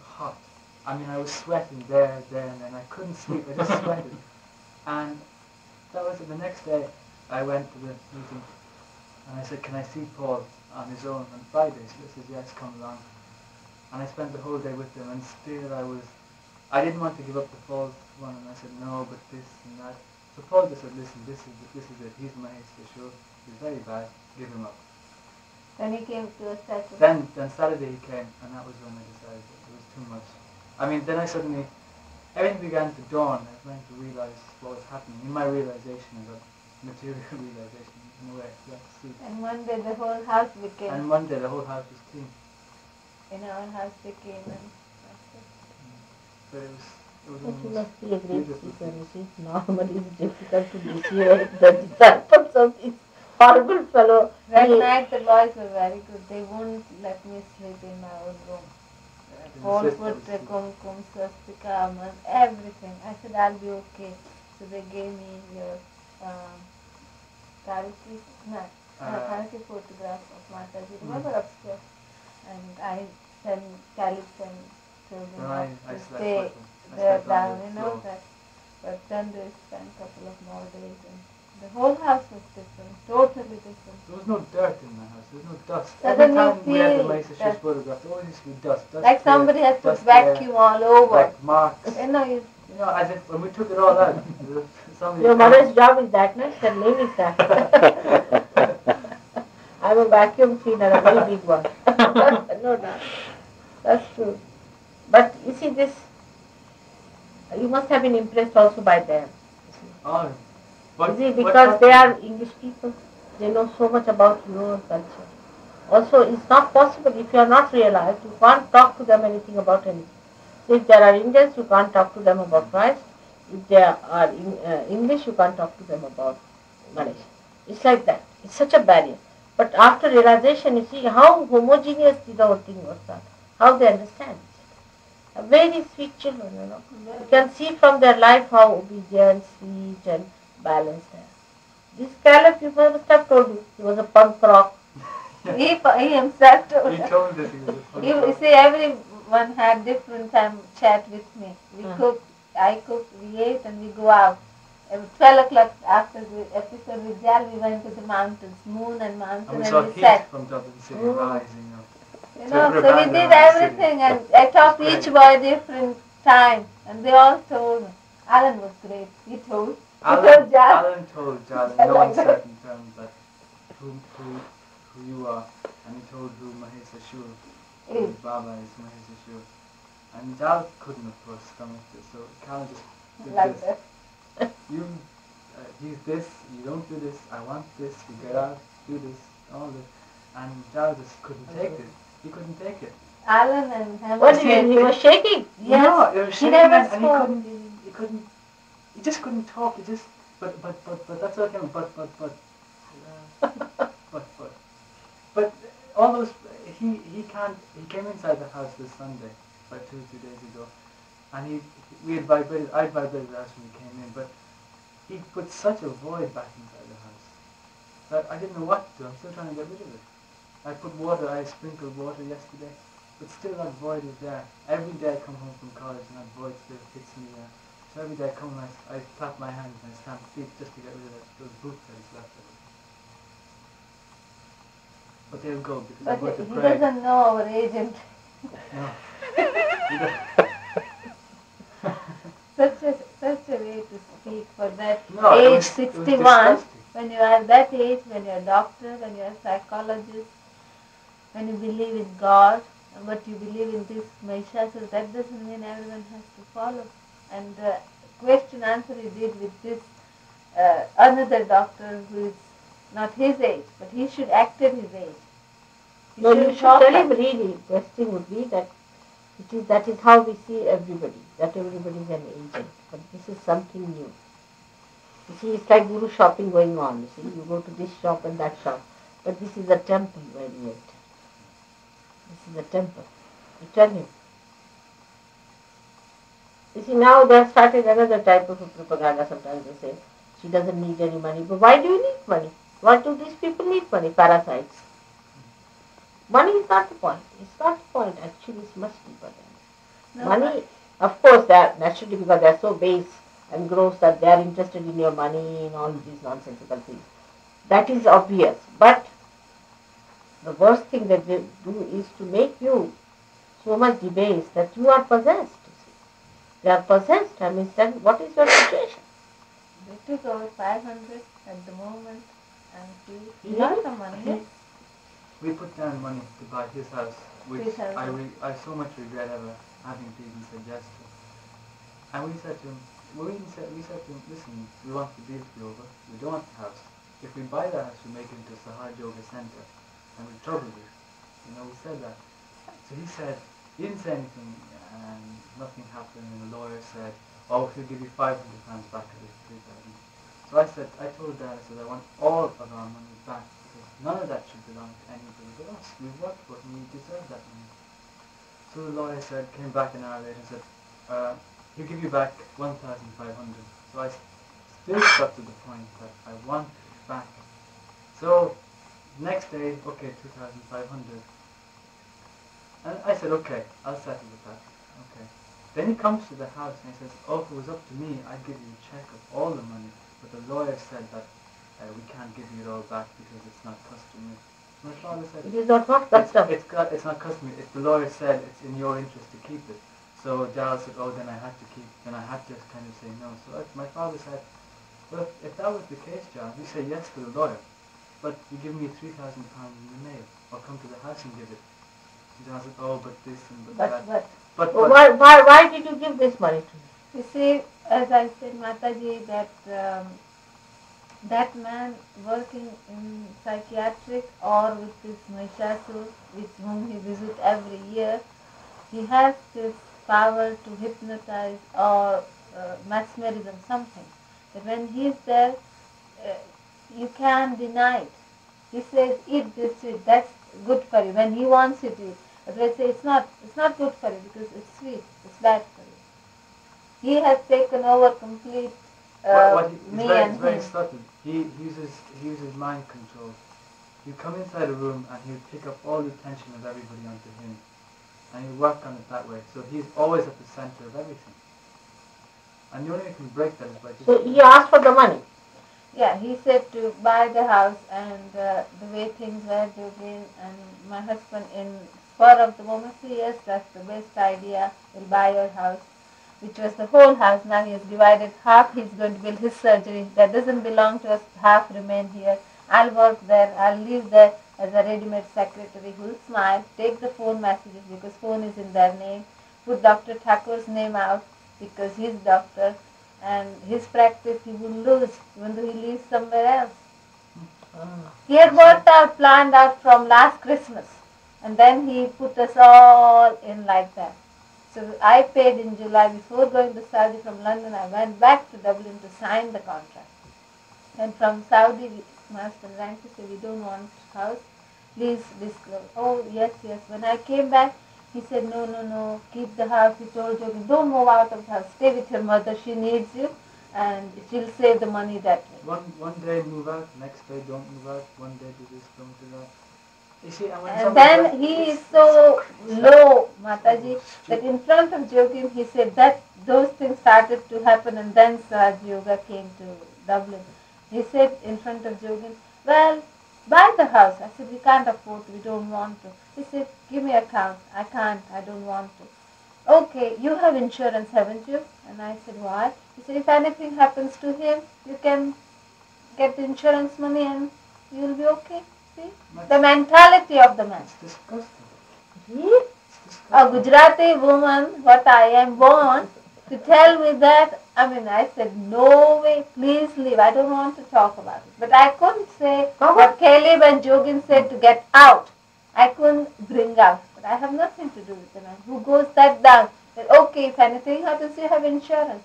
Speaker 5: hot. I mean, I was sweating there, and then I couldn't sleep. I just sweated. And that was it. The next day, I went to the meeting, and I said, can I see Paul on his own on Friday? So he says, yes, come along. And I spent the whole day with him, and still I didn't want to give up the false one, and I said, no, but this and that. So Paul just said, listen, this is it. He's Mahesh Kishore. He's very bad. Give him up.
Speaker 3: Then he came to a Saturday.
Speaker 5: Then Saturday he came, and that was when I decided it was too much. I mean, then everything began to dawn. I began to realize what was happening. In my realization, I got material realization in a way. Yeah, see.
Speaker 3: And one day the whole house became.
Speaker 5: And one day the whole house was clean.
Speaker 3: In our house became. And
Speaker 5: But it was
Speaker 1: But you
Speaker 5: almost
Speaker 1: must be a great
Speaker 5: beautiful.
Speaker 1: seeker. You see, normally it's difficult to dissuade the disciples of this horrible fellow.
Speaker 3: that
Speaker 1: He-
Speaker 3: night the boys were very good. They wouldn't let me sleep in my own room. Paul put the kumkum, swastika, aman, everything. I said, I'll be okay. So they gave me your Kariki photograph of Mataji. Remember upstairs? And I sent Calix and told them
Speaker 5: I
Speaker 3: not to
Speaker 5: slept
Speaker 3: stay
Speaker 5: with them. I
Speaker 3: there
Speaker 5: slept on
Speaker 3: down,
Speaker 5: the
Speaker 3: you know
Speaker 5: floor.
Speaker 3: that. But then they spent a couple of more days and the whole house was different, totally different.
Speaker 5: There was no dirt in the house. There was no dust.
Speaker 3: So
Speaker 5: Every
Speaker 3: then you
Speaker 5: time we had the
Speaker 3: feel
Speaker 5: Maestro
Speaker 3: that-
Speaker 5: photograph, there always used to be dust. Dust
Speaker 3: Like
Speaker 5: here,
Speaker 3: somebody has put
Speaker 5: dust there,
Speaker 3: vacuum all over.
Speaker 5: like marks.
Speaker 3: You know, you
Speaker 5: You know, as if when we took it all out, somebody.
Speaker 1: Your mother's job is that, no? Her name is that. I'm a vacuum cleaner, a very big one. No doubt. That's true. But you see this, you must have been impressed also by them.
Speaker 5: Oh,
Speaker 1: You see, because they are English people, they know so much about your culture. Also, it's not possible, if you are not realized, you can't talk to them anything about anything. So if there are Indians, you can't talk to them about Christ. If they are English, you can't talk to them about Malaysia. It's like that. It's such a barrier. But after realization, you see how homogeneously the whole thing was done, how they understand it. Very sweet children, you know. You can see from their life how obedient, sweet and balanced they are. This Caleb, you must have told you, he was a punk rock.
Speaker 3: he himself told
Speaker 5: He
Speaker 3: us.
Speaker 5: told us he was a funny
Speaker 3: You
Speaker 5: guy.
Speaker 3: see, everyone had different time chat with me. We cooked, I cooked, we ate, and we go out. At 12 o'clock after the episode with Jal, we went to the mountains, moon and mountain,
Speaker 5: And we
Speaker 3: and
Speaker 5: saw
Speaker 3: we
Speaker 5: heat
Speaker 3: sat.
Speaker 5: from Dublin City
Speaker 1: Mm.
Speaker 5: rising up.
Speaker 3: You
Speaker 5: So
Speaker 3: know,
Speaker 5: we're
Speaker 3: so we
Speaker 5: abandoned
Speaker 3: did
Speaker 5: in the
Speaker 3: everything, and I taught
Speaker 5: It's
Speaker 3: each
Speaker 5: great.
Speaker 3: boy different time, and they all told me. Alan was great. He told.
Speaker 5: Alan,
Speaker 3: Jal.
Speaker 5: Alan told Jal in
Speaker 3: I
Speaker 5: no
Speaker 3: like that.
Speaker 5: uncertain terms that who you are, and he told who Mahesh Ashur, who
Speaker 3: Is.
Speaker 5: Baba is Mahesh Ashur. And Jal couldn't, of course, stomach this, so Cal just did
Speaker 3: Like
Speaker 5: this.
Speaker 3: that.
Speaker 5: He's this, you don't do this, I want this, you get out, do this, all this. And Jal just couldn't take it. He couldn't take it.
Speaker 3: Alan and him.
Speaker 1: What do you mean? He was shaking?
Speaker 3: Yes.
Speaker 5: No, it was
Speaker 3: He
Speaker 5: shaking
Speaker 3: never
Speaker 5: and
Speaker 3: spoke.
Speaker 5: he couldn't, he just couldn't talk, he just, but that's what I mean, but all those, he came inside the house this Sunday, about 2 days ago, and I'd vibrated the house when he came in, but he put such a void back inside the house that I didn't know what to do. I'm still trying to get rid of it. I sprinkled water yesterday, but still that void is there. Every day I come home from college and that void still hits me there. So every day I come and I clap my hands and I stamp feet just to get rid of those boots that he's left of it. But they'll go because I'm
Speaker 3: But
Speaker 5: going to
Speaker 3: he
Speaker 5: pray.
Speaker 3: doesn't know our agent.
Speaker 5: No. He don't-
Speaker 3: Such a way to speak for that
Speaker 5: No, it
Speaker 3: age
Speaker 5: was
Speaker 3: 61.
Speaker 5: disgusting.
Speaker 3: When you are that age, when you're a doctor, when you're a psychologist, when you believe in God, but you believe in this Mahishasura, that doesn't mean everyone has to follow. And the question answer he did with this another doctor who is not his age, but he should act at his age. He
Speaker 1: No, you
Speaker 3: shouldn't
Speaker 1: should
Speaker 3: talk
Speaker 1: tell
Speaker 3: like-
Speaker 1: him really. Question would be that that is how we see everybody, that everybody is an agent. But this is something new. You see, it's like guru shopping going on. You see, you go to this shop and that shop. But this is a temple where you enter. This is a temple. I tell you. You see, now they have started another type of propaganda. Sometimes they say, she doesn't need any money. But why do you need money? Why do these people need money? Parasites. Money is not the point. It's not the point. Actually, it's much deeper than that. Money, of course, they are naturally, because they are so base and gross that they are interested in your money and all these nonsensical things. That is obvious. But the worst thing that they do is to make you so much debased that you are possessed. They are possessed. I mean, then what is your situation?
Speaker 3: They took over 500 at the moment, and he lost some money.
Speaker 5: We put down money to buy his house, which I so much regret ever having to even suggest to. And we said to him, listen, we want the deal to be over. We don't want the house. If we buy the house, we make it into a Sahaj Yoga center, and we trouble you. We said that. So he said, he didn't say anything, and nothing happened. And the lawyer said, oh, he'll give you £500 back at least 3,000. So I told Dad, I said, I want all of our money back. None of that should belong to anybody but us. We've worked for it and we deserve that money. So the lawyer came back an hour later and said, he'll give you back 1,500. So I still stuck to the point that I want it back. So next day, okay, 2,500. And I said, okay, I'll settle with that. Okay. Then he comes to the house and he says, oh, if it was up to me, I'd give you a check of all the money. But the lawyer said that we can't give you it all back because it's not customary. My father said,
Speaker 1: it is not customary.
Speaker 5: It's not customary. If the lawyer said it's in your interest to keep it. So Dal said, oh, then I had to keep, then I had to kind of say no. So my father said, well, if that was the case, John, you say yes to the lawyer, but you give me £3,000 in the mail, or come to the house and give it. So John said, oh, but this and that. But
Speaker 1: why did you give this money to me?
Speaker 3: You see, as I said, Mataji, that that man working in psychiatric or with this Mahishasur, with whom he visits every year, he has this power to hypnotize or mesmerism, something. That when he is there, you can't deny it. He says, eat this sweet, that's good for you. When he wants you to eat. But let's say it's not good for you because it's sweet, it's bad for you. He has taken over complete me and
Speaker 5: him. It's very subtle. He uses mind control. You come inside a room and he'll pick up all the attention of everybody onto him. And he'll work on it that way. So he's always at the center of everything. And the only way you can break that is by just...
Speaker 1: So he asked for the money?
Speaker 3: Yeah, he said to buy the house, and the way things were doing, and my husband in spur of the moment said, yes, that's the best idea, we'll buy your house, which was the whole house. Now he has divided half, he's going to build his surgery, that doesn't belong to us, half remain here. I'll work there, I'll live there as a ready-made secretary who'll smile, take the phone messages because phone is in their name, put Dr. Thakur's name out because he's doctor, and his practice he will lose even though he lives somewhere else. He had worked out, planned out from last Christmas, and then he put us all in like that. So I paid in July. Before going to Saudi from London, I went back to Dublin to sign the contract. And from Saudi, my husband rang to say, we don't want house, please disclose. Oh, yes. When I came back, he said, no, keep the house. He told you, don't move out of the house, stay with your mother, she needs you, and she'll save the money that way.
Speaker 5: One day move out, next day don't move out, one day do this, don't do that. You see,
Speaker 3: and then he is so low, Mataji, that in front of Jogin, he said that those things started to happen, and then Sahaj Yoga came to Dublin. He said in front of Jogin, well, buy the house. I said, we can't afford to, we don't want to. He said, give me account. I can't, I don't want to. Okay, you have insurance, haven't you? And I said, why? He said, if anything happens to him, you can get the insurance money and you will be okay. See? The mentality of the man.
Speaker 5: It's disgusting.
Speaker 3: A Gujarati woman, what I am born, to tell me that, I said, no way, please leave. I don't want to talk about it. But I couldn't say what Caleb and Jogin said to get out. I couldn't bring out. But I have nothing to do with the man who goes that down. That, okay, if anything happens, you have insurance.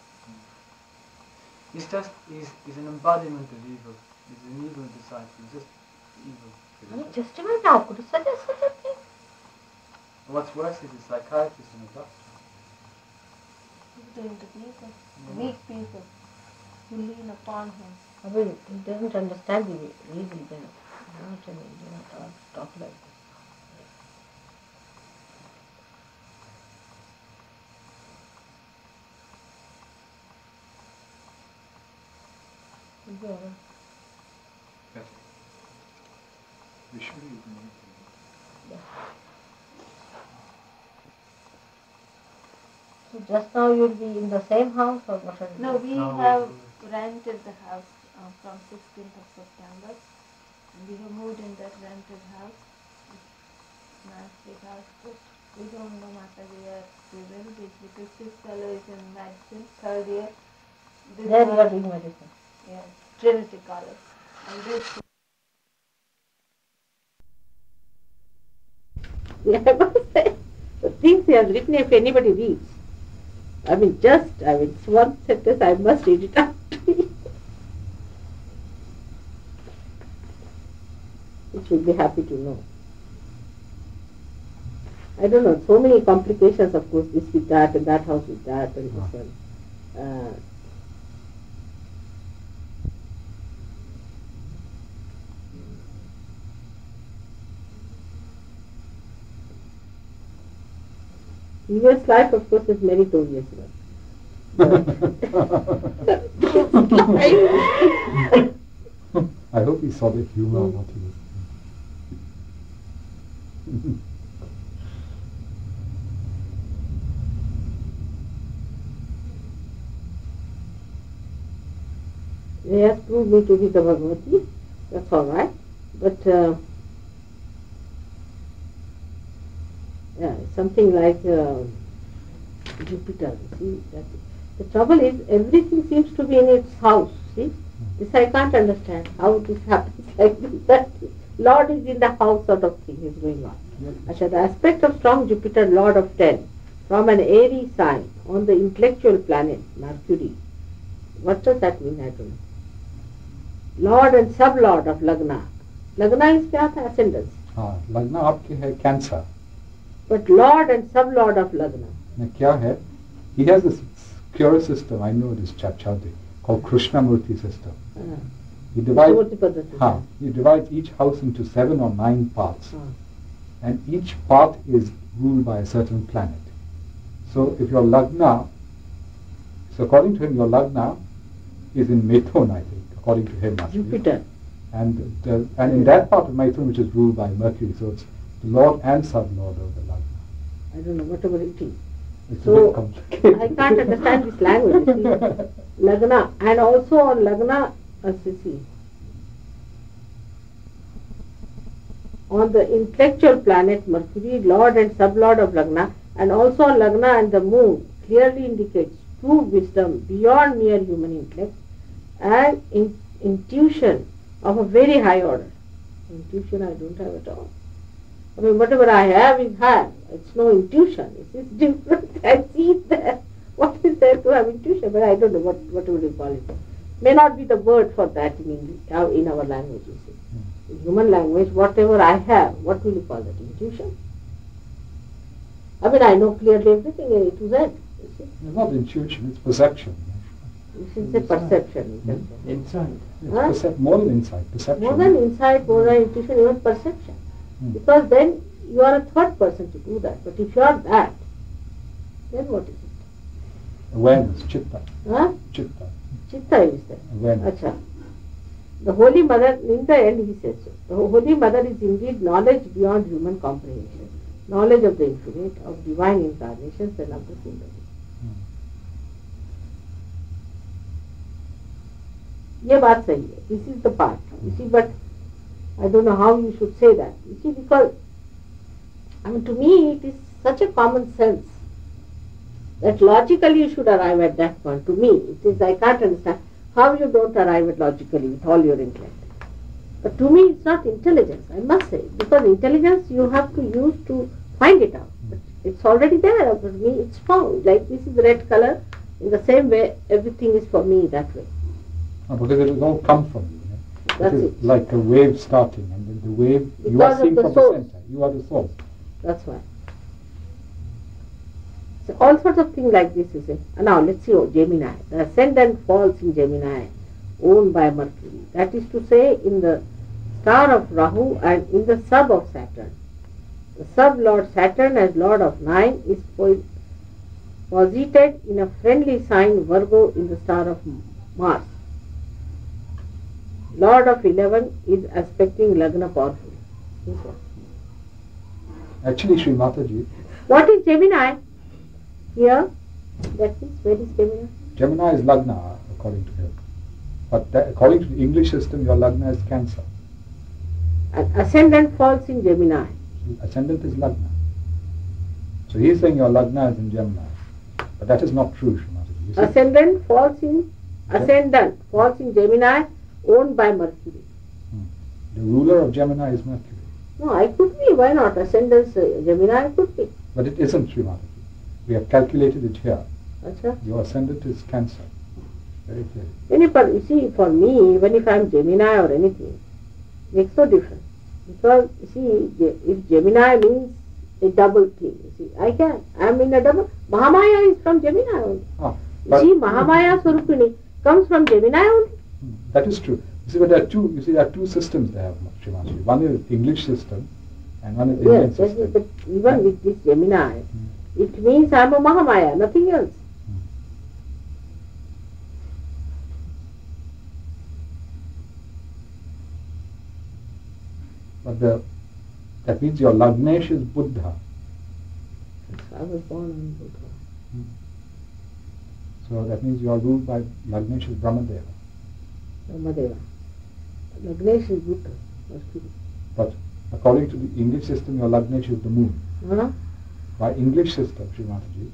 Speaker 5: he's an embodiment of evil. He's an evil disciple. He's just evil.
Speaker 1: Just a minute now, could you suggest such a thing?
Speaker 5: What's worse is a psychiatrist and a doctor.
Speaker 3: He's doing to people, weak people who lean upon him.
Speaker 1: I mean, he doesn't understand the evil then. Not an Indian talk like this. Yeah. So just now you'll be in the same house or what are you
Speaker 3: No,
Speaker 1: doing?
Speaker 3: we have rented the house from 16th of September. And we have moved in that rented house. It's nice big house, but we don't know Mataji where we will be because this fellow is in medicine, third year. This
Speaker 1: There you
Speaker 3: one-
Speaker 1: are doing medicine.
Speaker 3: Yeah, Trinity College. And this
Speaker 6: I must say, the things he has written, if anybody reads, it's one sentence, I must read it out to you. Which will be happy to know. I don't know, so many complications, of course, this with that, and that house with that, and this one. US life, of course, is meritorious one.
Speaker 2: I hope he saw the humor of what he was saying.
Speaker 6: He has proved me to be the Bhagavati, that's all right. But something like Jupiter, see, the trouble is everything seems to be in its house, see. This I can't understand, how this happens like this, that Lord is in the house sort of thing is going on. Yes. The aspect of strong Jupiter, Lord of 10, from an airy sign on the intellectual planet, Mercury. What does that mean? I don't know. Lord and sub-lord of Lagna. Lagna is क्या था? Ascendance.
Speaker 2: लग्न आपके है Cancer.
Speaker 6: But Lord and sub-lord of Lagna.
Speaker 2: क्या है? He has this curious system, I know this Chachadi, called Krishnamurti system. He divides each house into 7 or 9 parts. And each part is ruled by a certain planet. So if your Lagna, so according to him your Lagna is in Methun, I think, according to him.
Speaker 6: Jupiter.
Speaker 2: And in that part of Methun which is ruled by Mercury, so it's the Lord and Sub-Lord of the Lagna.
Speaker 6: I don't know, whatever it is.
Speaker 2: It's
Speaker 6: so
Speaker 2: a bit complicated.
Speaker 6: I can't understand this language, you see. Lagna, and also on Lagna, see, on the intellectual planet Mercury, Lord and sub-lord of Lagna, and also on Lagna and the moon, clearly indicates true wisdom beyond mere human intellect and intuition of a very high order. Intuition I don't have at all. I mean, whatever I have is have. It's no intuition. It's different. I see it there. What is there to have intuition? But I don't know what would you call it. May not be the word for that in English, in our language, you see. In human language, whatever I have, what will you call that? Intuition? I mean, I know clearly everything A to Z. You see?
Speaker 2: It's not intuition, it's perception.
Speaker 6: You should say perception. You can say.
Speaker 2: Insight. It's more than insight, perception.
Speaker 6: More than insight, more than intuition, even perception. Because then you are a third person to do that. But if you are that, then what is it?
Speaker 2: Awareness, chitta.
Speaker 6: Huh?
Speaker 2: Chitta.
Speaker 6: Chitta is there.
Speaker 2: Awareness.
Speaker 6: Achha. The Holy Mother, in the end he says so. The Holy Mother is indeed knowledge beyond human comprehension. Knowledge of the infinite, of divine incarnations and of the symbols. ये बात सही है. This is the part. You see, but I don't know how you should say that. You see, because I mean, to me it is such a common sense that logically you should arrive at that point. To me, it is, I can't understand how you don't arrive at logically with all your intellect. But to me it's not intelligence, I must say, because intelligence you have to use to find it out. But it's already there, for me it's found. Like this is red color, in the same way everything is for me that way.
Speaker 7: Because it will all come from you.
Speaker 6: That's
Speaker 7: it is
Speaker 6: it.
Speaker 7: like a wave starting, and then the wave you
Speaker 6: Because
Speaker 7: are seeing
Speaker 6: of the
Speaker 7: from
Speaker 6: source.
Speaker 7: the center. You are the source.
Speaker 6: That's why. So all sorts of things like this, you say. And now let's see, Gemini. The ascendant falls in Gemini, owned by Mercury. That is to say, in the star of Rahu and in the sub of Saturn. The sub-lord Saturn as lord of 9 is posited in a friendly sign Virgo in the star of Mars. Lord of 11 is aspecting Lagna powerfully.
Speaker 7: Actually, Sri Mataji,
Speaker 6: What is Gemini? Here, that is, where is Gemini?
Speaker 7: Gemini is Lagna according to him. But according to the English system, your Lagna is Cancer.
Speaker 6: And ascendant falls in Gemini.
Speaker 7: Ascendant is Lagna. So he is saying your Lagna is in Gemini. But that is not true, Sri Mataji. You see,
Speaker 6: Ascendant falls in Gemini, owned by Mercury.
Speaker 7: the ruler of Gemini is Mercury.
Speaker 6: No, I could be. Why not? Ascendant Gemini could be.
Speaker 7: But it isn't, Sri Mataji. We have calculated it here.
Speaker 6: Achha.
Speaker 7: Your ascendant is Cancer. Very clear.
Speaker 6: You see, for me, even if I am Gemini or anything, makes no difference. Because, you see, if Gemini means a double thing, you see, I am in a double. Mahamaya is from Gemini only. You see, Mahamaya Swarupini comes from Gemini only.
Speaker 7: That is true. You see, but there are two systems there, Sri Mataji. One is English system, and one is Indian
Speaker 6: Yes,
Speaker 7: system.
Speaker 6: but even with this Gemini, it means I am a Mahamaya, nothing else.
Speaker 7: But that means your Lagnesh is Buddha.
Speaker 6: Yes, I was born on Buddha.
Speaker 7: So that means you are ruled by Lagnesh is Brahmadeva.
Speaker 6: Brahmadeva. Lagnesh is Buddha. Mercury.
Speaker 7: But according to the English system, your Lagnesh is the moon.
Speaker 6: Huh?
Speaker 7: By English system, Sri Mataji,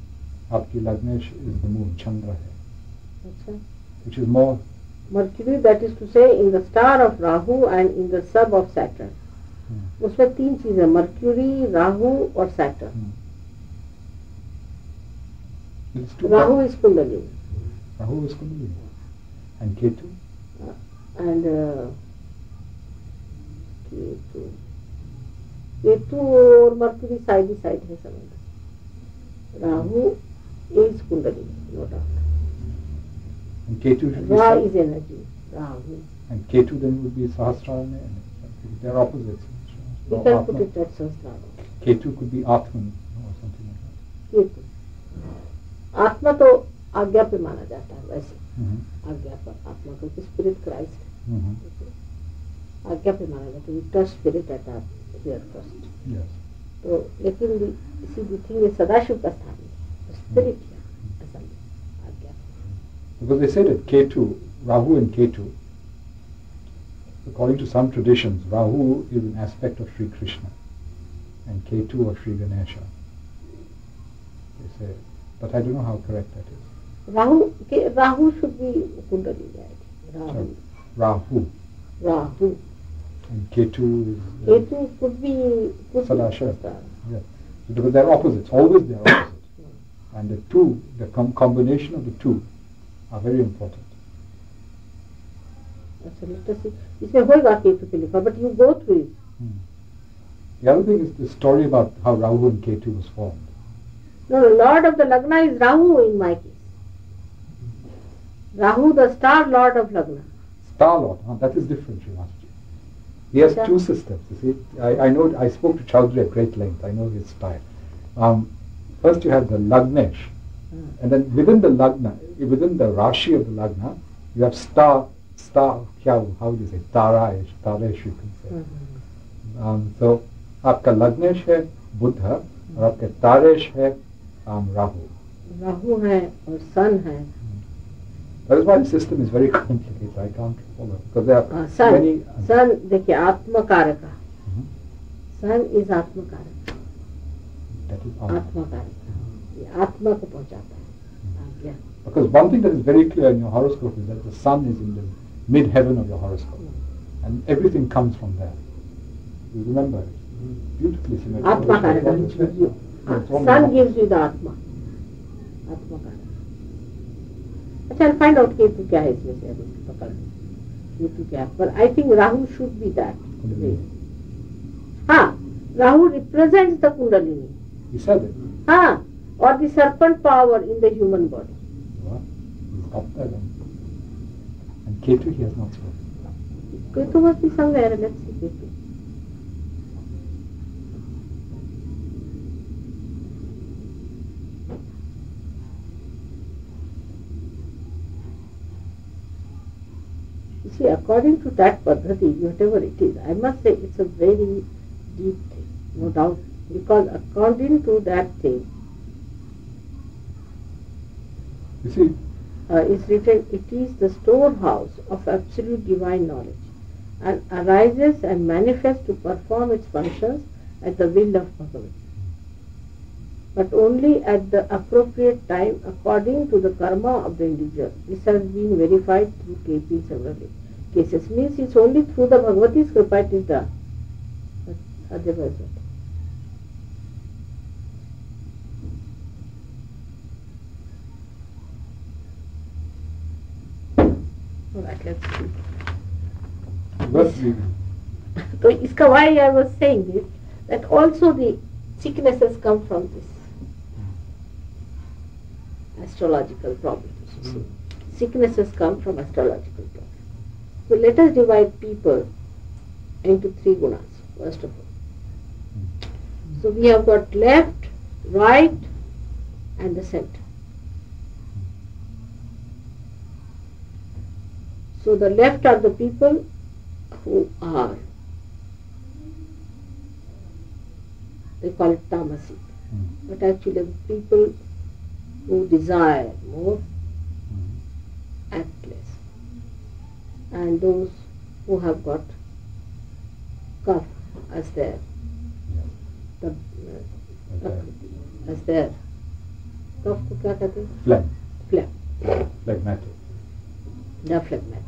Speaker 7: आपकी Lagnesh is the moon, Chandra hai,
Speaker 6: Achha.
Speaker 7: which is more
Speaker 6: Mercury, that is to say, in the star of Rahu and in the sub of Saturn. उसमें तीन चीजें, Mercury, Rahu और Saturn.
Speaker 7: it's too
Speaker 6: Rahu is Kundalini
Speaker 7: Rahu is Kundalini. And Ketu?
Speaker 6: and Ketu और Mercury side by side है समझ. Rahu is Kundalini, no doubt.
Speaker 7: And Ketu should be
Speaker 6: Ra
Speaker 7: Sa-
Speaker 6: is energy. Rahu.
Speaker 7: And Ketu then would be Sahasrarana, and they're opposites.
Speaker 6: We
Speaker 7: Or
Speaker 6: can
Speaker 7: Atman.
Speaker 6: put it at Sahasrara.
Speaker 7: Ketu could be Atman or something like
Speaker 6: Ketu आत्मा तो आज्ञा पे माना जाता है वैसे
Speaker 7: that.
Speaker 6: आज्ञा पर आत्मा को स्पिरिट क्राइस्ट
Speaker 7: Mhm.
Speaker 6: आज्ञा पे माना जाता है touch spirit eight here first
Speaker 7: Yes.
Speaker 6: तो लेकिन इसी थिंग ये सदाशिव का स्थान है स्पिरिट है असल में आज्ञा
Speaker 7: Because they say that Ketu, Rahu and Ketu, according to some traditions, Rahu is an aspect of Sri Krishna and Ketu of Sri Ganesha. They say, but I don't know how correct that is.
Speaker 6: Rahu should be kundali Rahu
Speaker 7: So, Rahu
Speaker 6: Rahu
Speaker 7: and Ketu is
Speaker 6: Ketu could be
Speaker 7: Sadashiva. Yeah. Because they're opposites, always they're opposites. And the two, the combination of the two are very important.
Speaker 6: अच्छा let us सी इसमें होगा केतु पे लिखा but you go through it.
Speaker 7: The other thing is the story about how Rahu and Ketu was formed.
Speaker 6: No, Lord of the Lagna is Rahu in my case. Rahu, the star Lord of Lagna.
Speaker 7: Star Lord, that is different, Srimataji. He has
Speaker 6: Yeah.
Speaker 7: two systems, you see. I know, I spoke to Chaudhary at great length, I know his style. First you have the Lagnesh, and then within the Lagna, within the Rashi of the Lagna, you have star, how do you say, Taresh, you can say. So, आपका Lagnesh है बुद्ध और आपका तारेश है राहु.
Speaker 6: राहु है और सन है.
Speaker 7: That is why the system is very complicated. I can't follow because there are
Speaker 6: sun
Speaker 7: many.
Speaker 6: सन देखिए आत्मकारक. सन is आत्मकारक.
Speaker 7: That is
Speaker 6: आत्मकारक ये आत्मा को पहुंचाता है आज्ञा.
Speaker 7: because one thing that is very clear in your horoscope is that the sun is in the mid-heaven of your horoscope, and everything comes from there. You remember it. Beautifully symmetrical.
Speaker 6: आत्मकारक gives you. Sun gives you the आत्मा. आत्मकारक. अच्छा, I'll find out Ketu क्या है इसमें से, अभी पकड़ Ketu क्या है, but I think Rahu should be that way. हाँ, Rahu represents the Kundalini.
Speaker 7: You said it.
Speaker 6: हाँ, or the serpent power in the human body.
Speaker 7: What? He's up there then. And Ketu he has not spoken.
Speaker 6: Ketu must be somewhere. Let's see Ketu. You see, according to that Paddhati, whatever it is, I must say it's a very deep thing, no doubt. Because according to that thing,
Speaker 7: You see,
Speaker 6: is written, it is the storehouse of absolute divine knowledge and arises and manifests to perform its functions at the will of Bhagavan, but only at the appropriate time according to the karma of the individual. This has been verified through KP in several cases. Means it's only through the Bhagavati's kripa it is done. Otherwise what? Alright, let's see.
Speaker 7: but we,
Speaker 6: So, iska why I was saying this, that also the sicknesses come from this astrological problems. You see. Sicknesses come from astrological problems. So let us divide people into three gunas, first of all. So we have got left, right, and the center. So the left are the people who are, they call it tamasic, but actually the people who desire more, act less, and those who have got kapha as their as their kapha को क्या कहते हैं?
Speaker 7: phlegm,
Speaker 6: Phlegm.
Speaker 7: phlegmatic.
Speaker 6: The phlegmatic.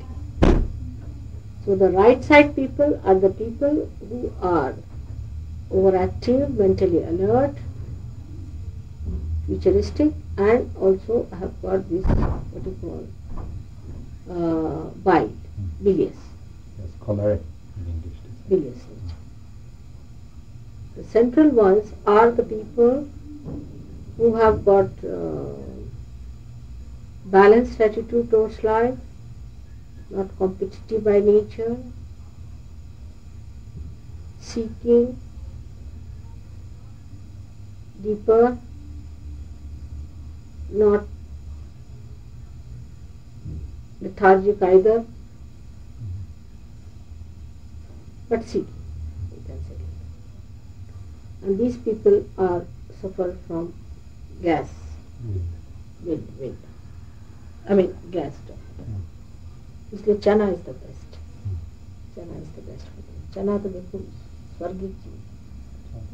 Speaker 6: So the right side people are the people who are overactive, mentally alert, futuristic, and also have got this, what you call, bile, bilious,
Speaker 7: Yes, choleric in English.
Speaker 6: bilious nature. The central ones are the people who have got balanced attitude towards life, not competitive by nature, seeking deeper, not lethargic either, but seeking, you can say. And these people are suffer from gas, wind. I mean gas stuff. इसलिए चना is the best. Chana is the best for them. Chana तो बिल्कुल स्वर्गिक चीज.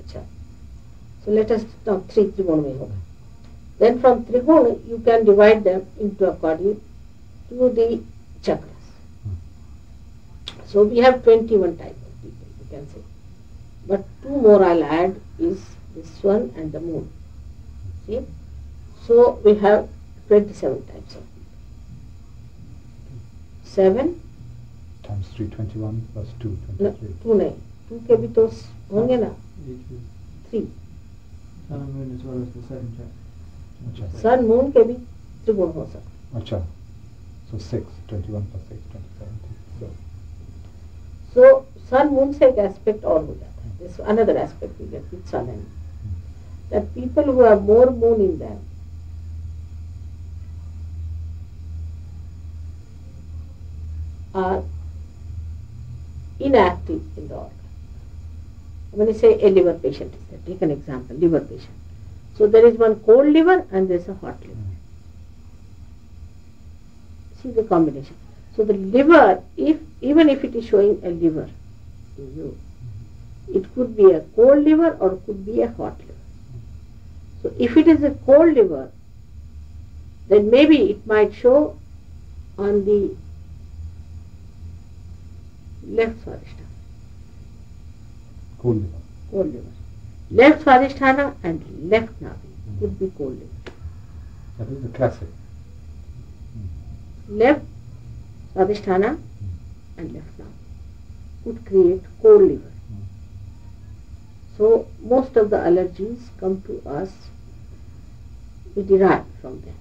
Speaker 6: अच्छा. So let us now three trigona में होगा. Then from trigona you can divide them into according to the chakras. So we have 21 types of people, you can say. But two more I'll add is this one and the moon. See? So we have 27 types of people. 7
Speaker 7: Times 3, 21 plus 2,
Speaker 6: no,
Speaker 7: 23.
Speaker 6: 2 नहीं, 2 के भी तो होंगे ना, 3.
Speaker 5: Sun and moon as well as the seven chakras.
Speaker 7: Acha.
Speaker 6: Sun, moon के भी त्रिगुण हो सकते.
Speaker 7: Acha. So 6, 21 plus 6, 27.
Speaker 6: So sun, moon से एक aspect और हो जाता है. This another aspect we get with sun and moon. That people who have more moon in them are inactive in the organ. When you say a liver patient is there, take an example, liver patient. So there is one cold liver and there is a hot liver. See the combination. So the liver, even if it is showing a liver in you, it could be a cold liver or it could be a hot liver. So if it is a cold liver, then maybe it might show on the left Swadhisthana.
Speaker 7: Cold liver.
Speaker 6: Cold liver. Left Swadhisthana and left Navi could be cold liver.
Speaker 7: That is the classic.
Speaker 6: left Swadhisthana and left now could create cold liver. So most of the allergies come to us, we derive from them.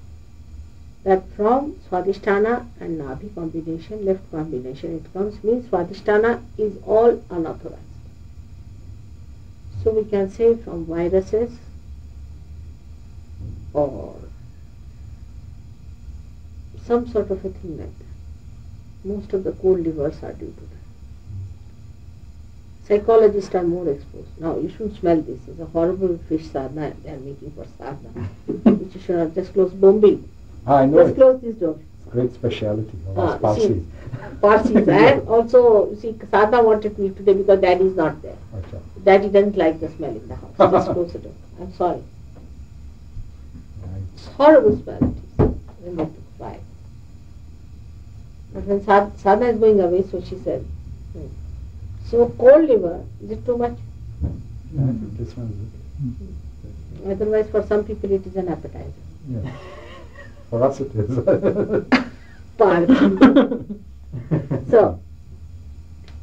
Speaker 6: That from Swadhisthana and Nabhi combination, left combination, it comes, means Swadhisthana is all unauthorized. So we can say from viruses or some sort of a thing like that. Most of the cold livers are due to that. Psychologists are more exposed. Now you shouldn't smell this. It's a horrible fish sadhana they are making for sadhana. Which you should have just closed bombing.
Speaker 7: I know.
Speaker 6: Just close this door.
Speaker 7: Great speciality of us Parsis.
Speaker 6: Parsis. And also, you see, Sadhana wanted to eat today because daddy is not there.
Speaker 7: Okay.
Speaker 6: Daddy doesn't like the smell in the house. Just close the door. I'm sorry.
Speaker 7: Right.
Speaker 6: It's horrible smell it is when they took fire. But when Sadhana is going away, so she said, so cold liver, is it too much?
Speaker 7: Yeah, I think this one is okay.
Speaker 6: Otherwise, for some people, it is an appetizer.
Speaker 7: Yeah. For us, it is.
Speaker 6: So,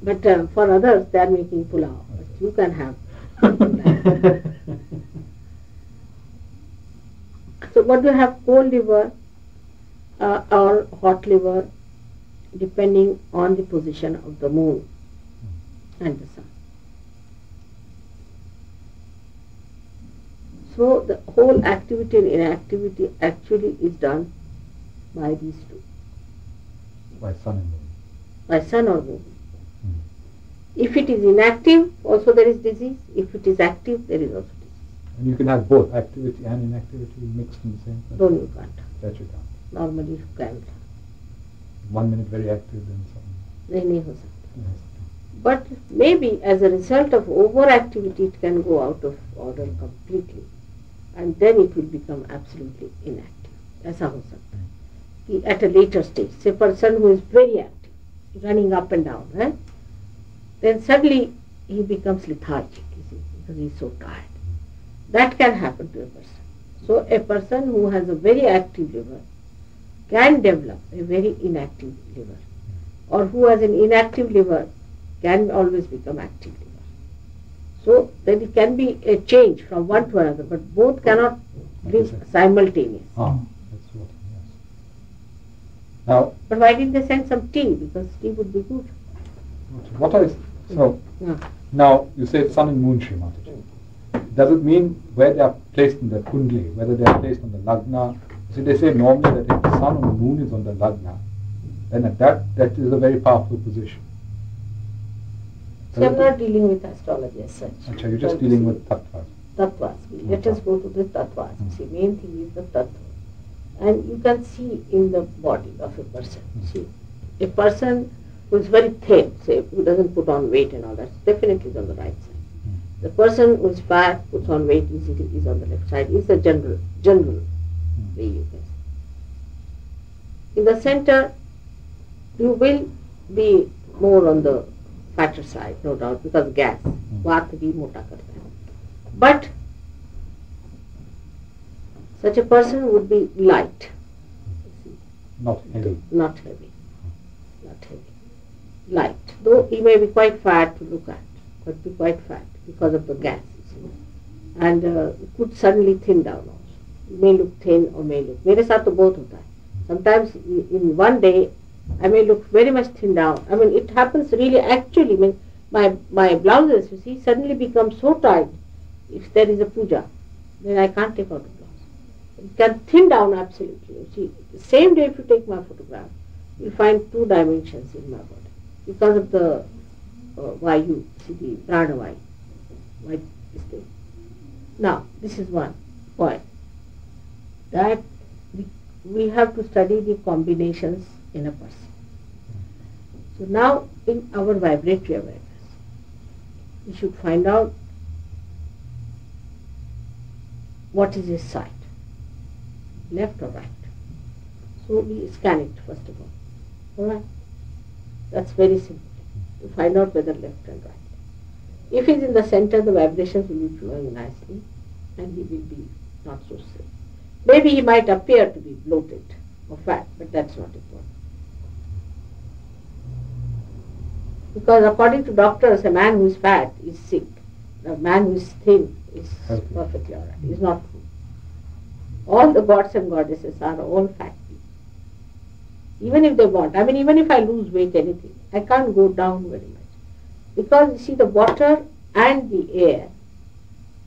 Speaker 6: but for others, they are making pulao. But you can have. So, what do you have? Cold liver or hot liver, depending on the position of the moon and the sun. So the whole activity and inactivity actually is done by these two.
Speaker 7: By sun and moon.
Speaker 6: By sun or moon. If it is inactive, also there is disease. If it is active, there is also disease.
Speaker 7: And you can have both activity and inactivity mixed in the same person.
Speaker 6: No, you can't.
Speaker 7: That you can't.
Speaker 6: Normally you can't.
Speaker 7: 1 minute very active, then something.
Speaker 6: Nahi ho sakta. But maybe as a result of overactivity, it can go out of order completely. And then it will become absolutely inactive. Aisa ho sakta hai. At a later stage, say a person who is very active, running up and down, then suddenly he becomes lethargic, you see, because he is so tired. That can happen to a person. So a person who has a very active liver can develop a very inactive liver, or who has an inactive liver can always become active liver. So then it can be a change from one to another, but both cannot live simultaneously.
Speaker 7: That's what, yes. Now,
Speaker 6: but why didn't they send some tea? Because tea would be good.
Speaker 7: Now you say sun and moon, Sri Mataji. Does it mean where they are placed in the kundli, whether they are placed on the lagna? See, they say normally that if the sun or the moon is on the lagna, then at that is a very powerful position.
Speaker 6: So I'm not dealing with astrology as such.
Speaker 7: You're just dealing with tattvas.
Speaker 6: Tattvas. Let us go to the tattvas. See, main thing is the tattva. And you can see in the body of a person. See, a person who is very thin, say, who doesn't put on weight and all that, definitely is on the right side. The person who is fat, puts on weight easily, is on the left side. It's a general way you can see. In the center, you will be more on the fatter side, no doubt, because gas, vaat bhi mota karta hai. But such a person would be light.
Speaker 7: Not heavy.
Speaker 6: Not heavy. Not heavy. Light. Though he may be quite fat to look at, but be quite fat because of the gas, you see. And could suddenly thin down also. May look thin or may look. Mere saath to both hota hai. Sometimes in one day I may look very much thin down. I mean, it happens really actually. I mean, my blouses, you see, suddenly become so tight. If there is a puja, then I can't take out the blouse. It can thin down absolutely. You see, the same day if you take my photograph, you'll find 2 dimensions in my body because of the vayu, see the prana vayu. Like this thing. Now, this is one point. That we have to study the combinations in a person. So now, in our vibratory awareness, we should find out what is his side, left or right. So we scan it first of all. Alright? That's very simple. To find out whether left and right. If he's in the center, the vibrations will be flowing nicely and he will be not so sick. Maybe he might appear to be bloated, or fat, but that's not important. Because according to doctors, a man who is fat is sick. A man who is thin is perfectly alright. He is not true. All the gods and goddesses are all fat people. Even if they want. I mean, even if I lose weight, anything, I can't go down very much. Because you see, the water and the air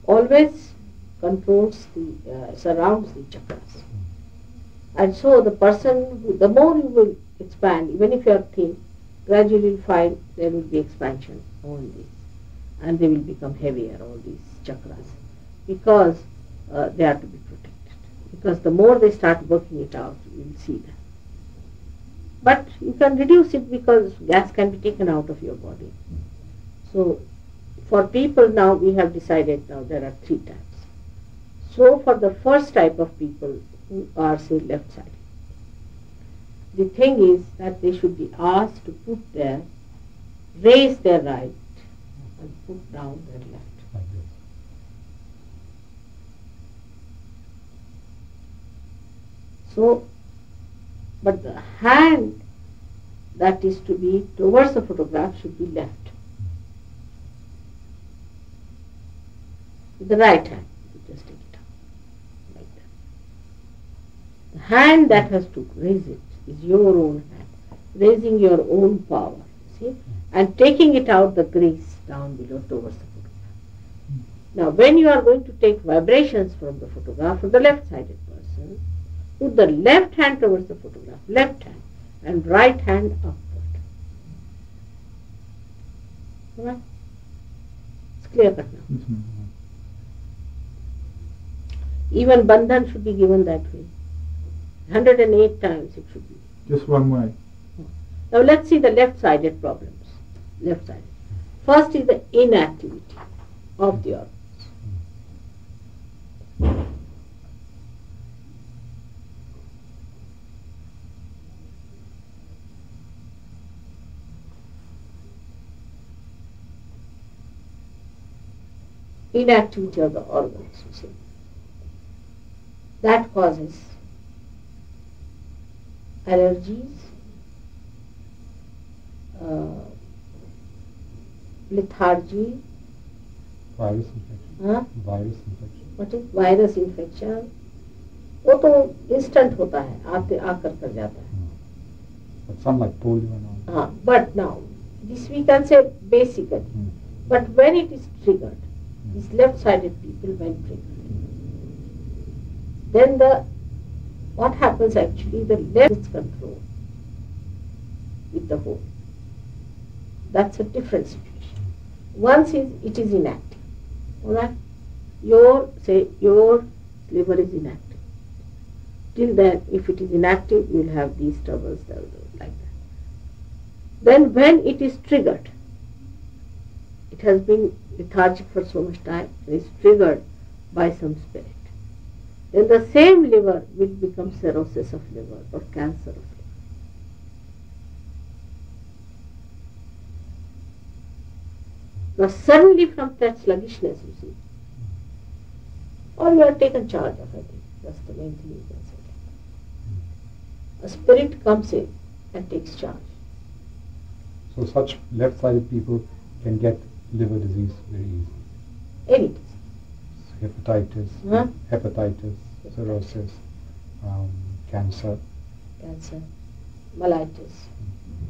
Speaker 6: always controls the, surrounds the chakras. And so the person, the more you will expand, even if you are thin, gradually you will find there will be expansion on this. And they will become heavier, all these chakras. Because they are to be protected. Because the more they start working it out, you will see that. But you can reduce it because gas can be taken out of your body. So for people now, we have decided now there are 3 types. So for the first type of people who are, say, left-sided, the thing is that they should be asked to raise their right and put down their left.
Speaker 7: Like this.
Speaker 6: So, but the hand that is to be towards the photograph should be left. With the right hand, you just take it out, like that. The hand that has to raise it is your own hand, raising your own power, see, and taking it out the grease down below towards the photograph. Now, when you are going to take vibrations from the photograph of the left-sided person, put the left hand towards the photograph, left hand, and right hand upward. Alright? It's clear cut now. Even bandhan should be given that way. 108 times it should be.
Speaker 7: Just one way.
Speaker 6: Now let's see the left-sided problems. Left-sided. First is the inactivity of the organs. Inactivity of the organs, you see. That causes allergies, lethargy,
Speaker 7: Virus infection.
Speaker 6: हाँ?
Speaker 7: Virus infection.
Speaker 6: What is virus infection? वो तो instant होता है, आते आकर कर जाता है.
Speaker 7: But some like polio and all.
Speaker 6: हाँ, but now this we can say basically. But when it is triggered, these left-sided people when triggered, then what happens actually, the left is control with the whole. That's a different situation. Once it is inactive, alright? Your liver is inactive. Till then, if it is inactive, you will have these troubles like that. Then when it is triggered, it has been lethargic for so much time, and is triggered by some spirit. Then the same liver will become cirrhosis of liver or cancer of liver. Now suddenly from that sluggishness, you see, or you are taken charge of, I think. That's the main thing you can say. A spirit comes in and takes charge.
Speaker 7: So such left-sided people can get liver disease very easily.
Speaker 6: Any disease.
Speaker 7: Hepatitis, hepatitis, cirrhosis, cancer.
Speaker 6: Cancer, mellitus.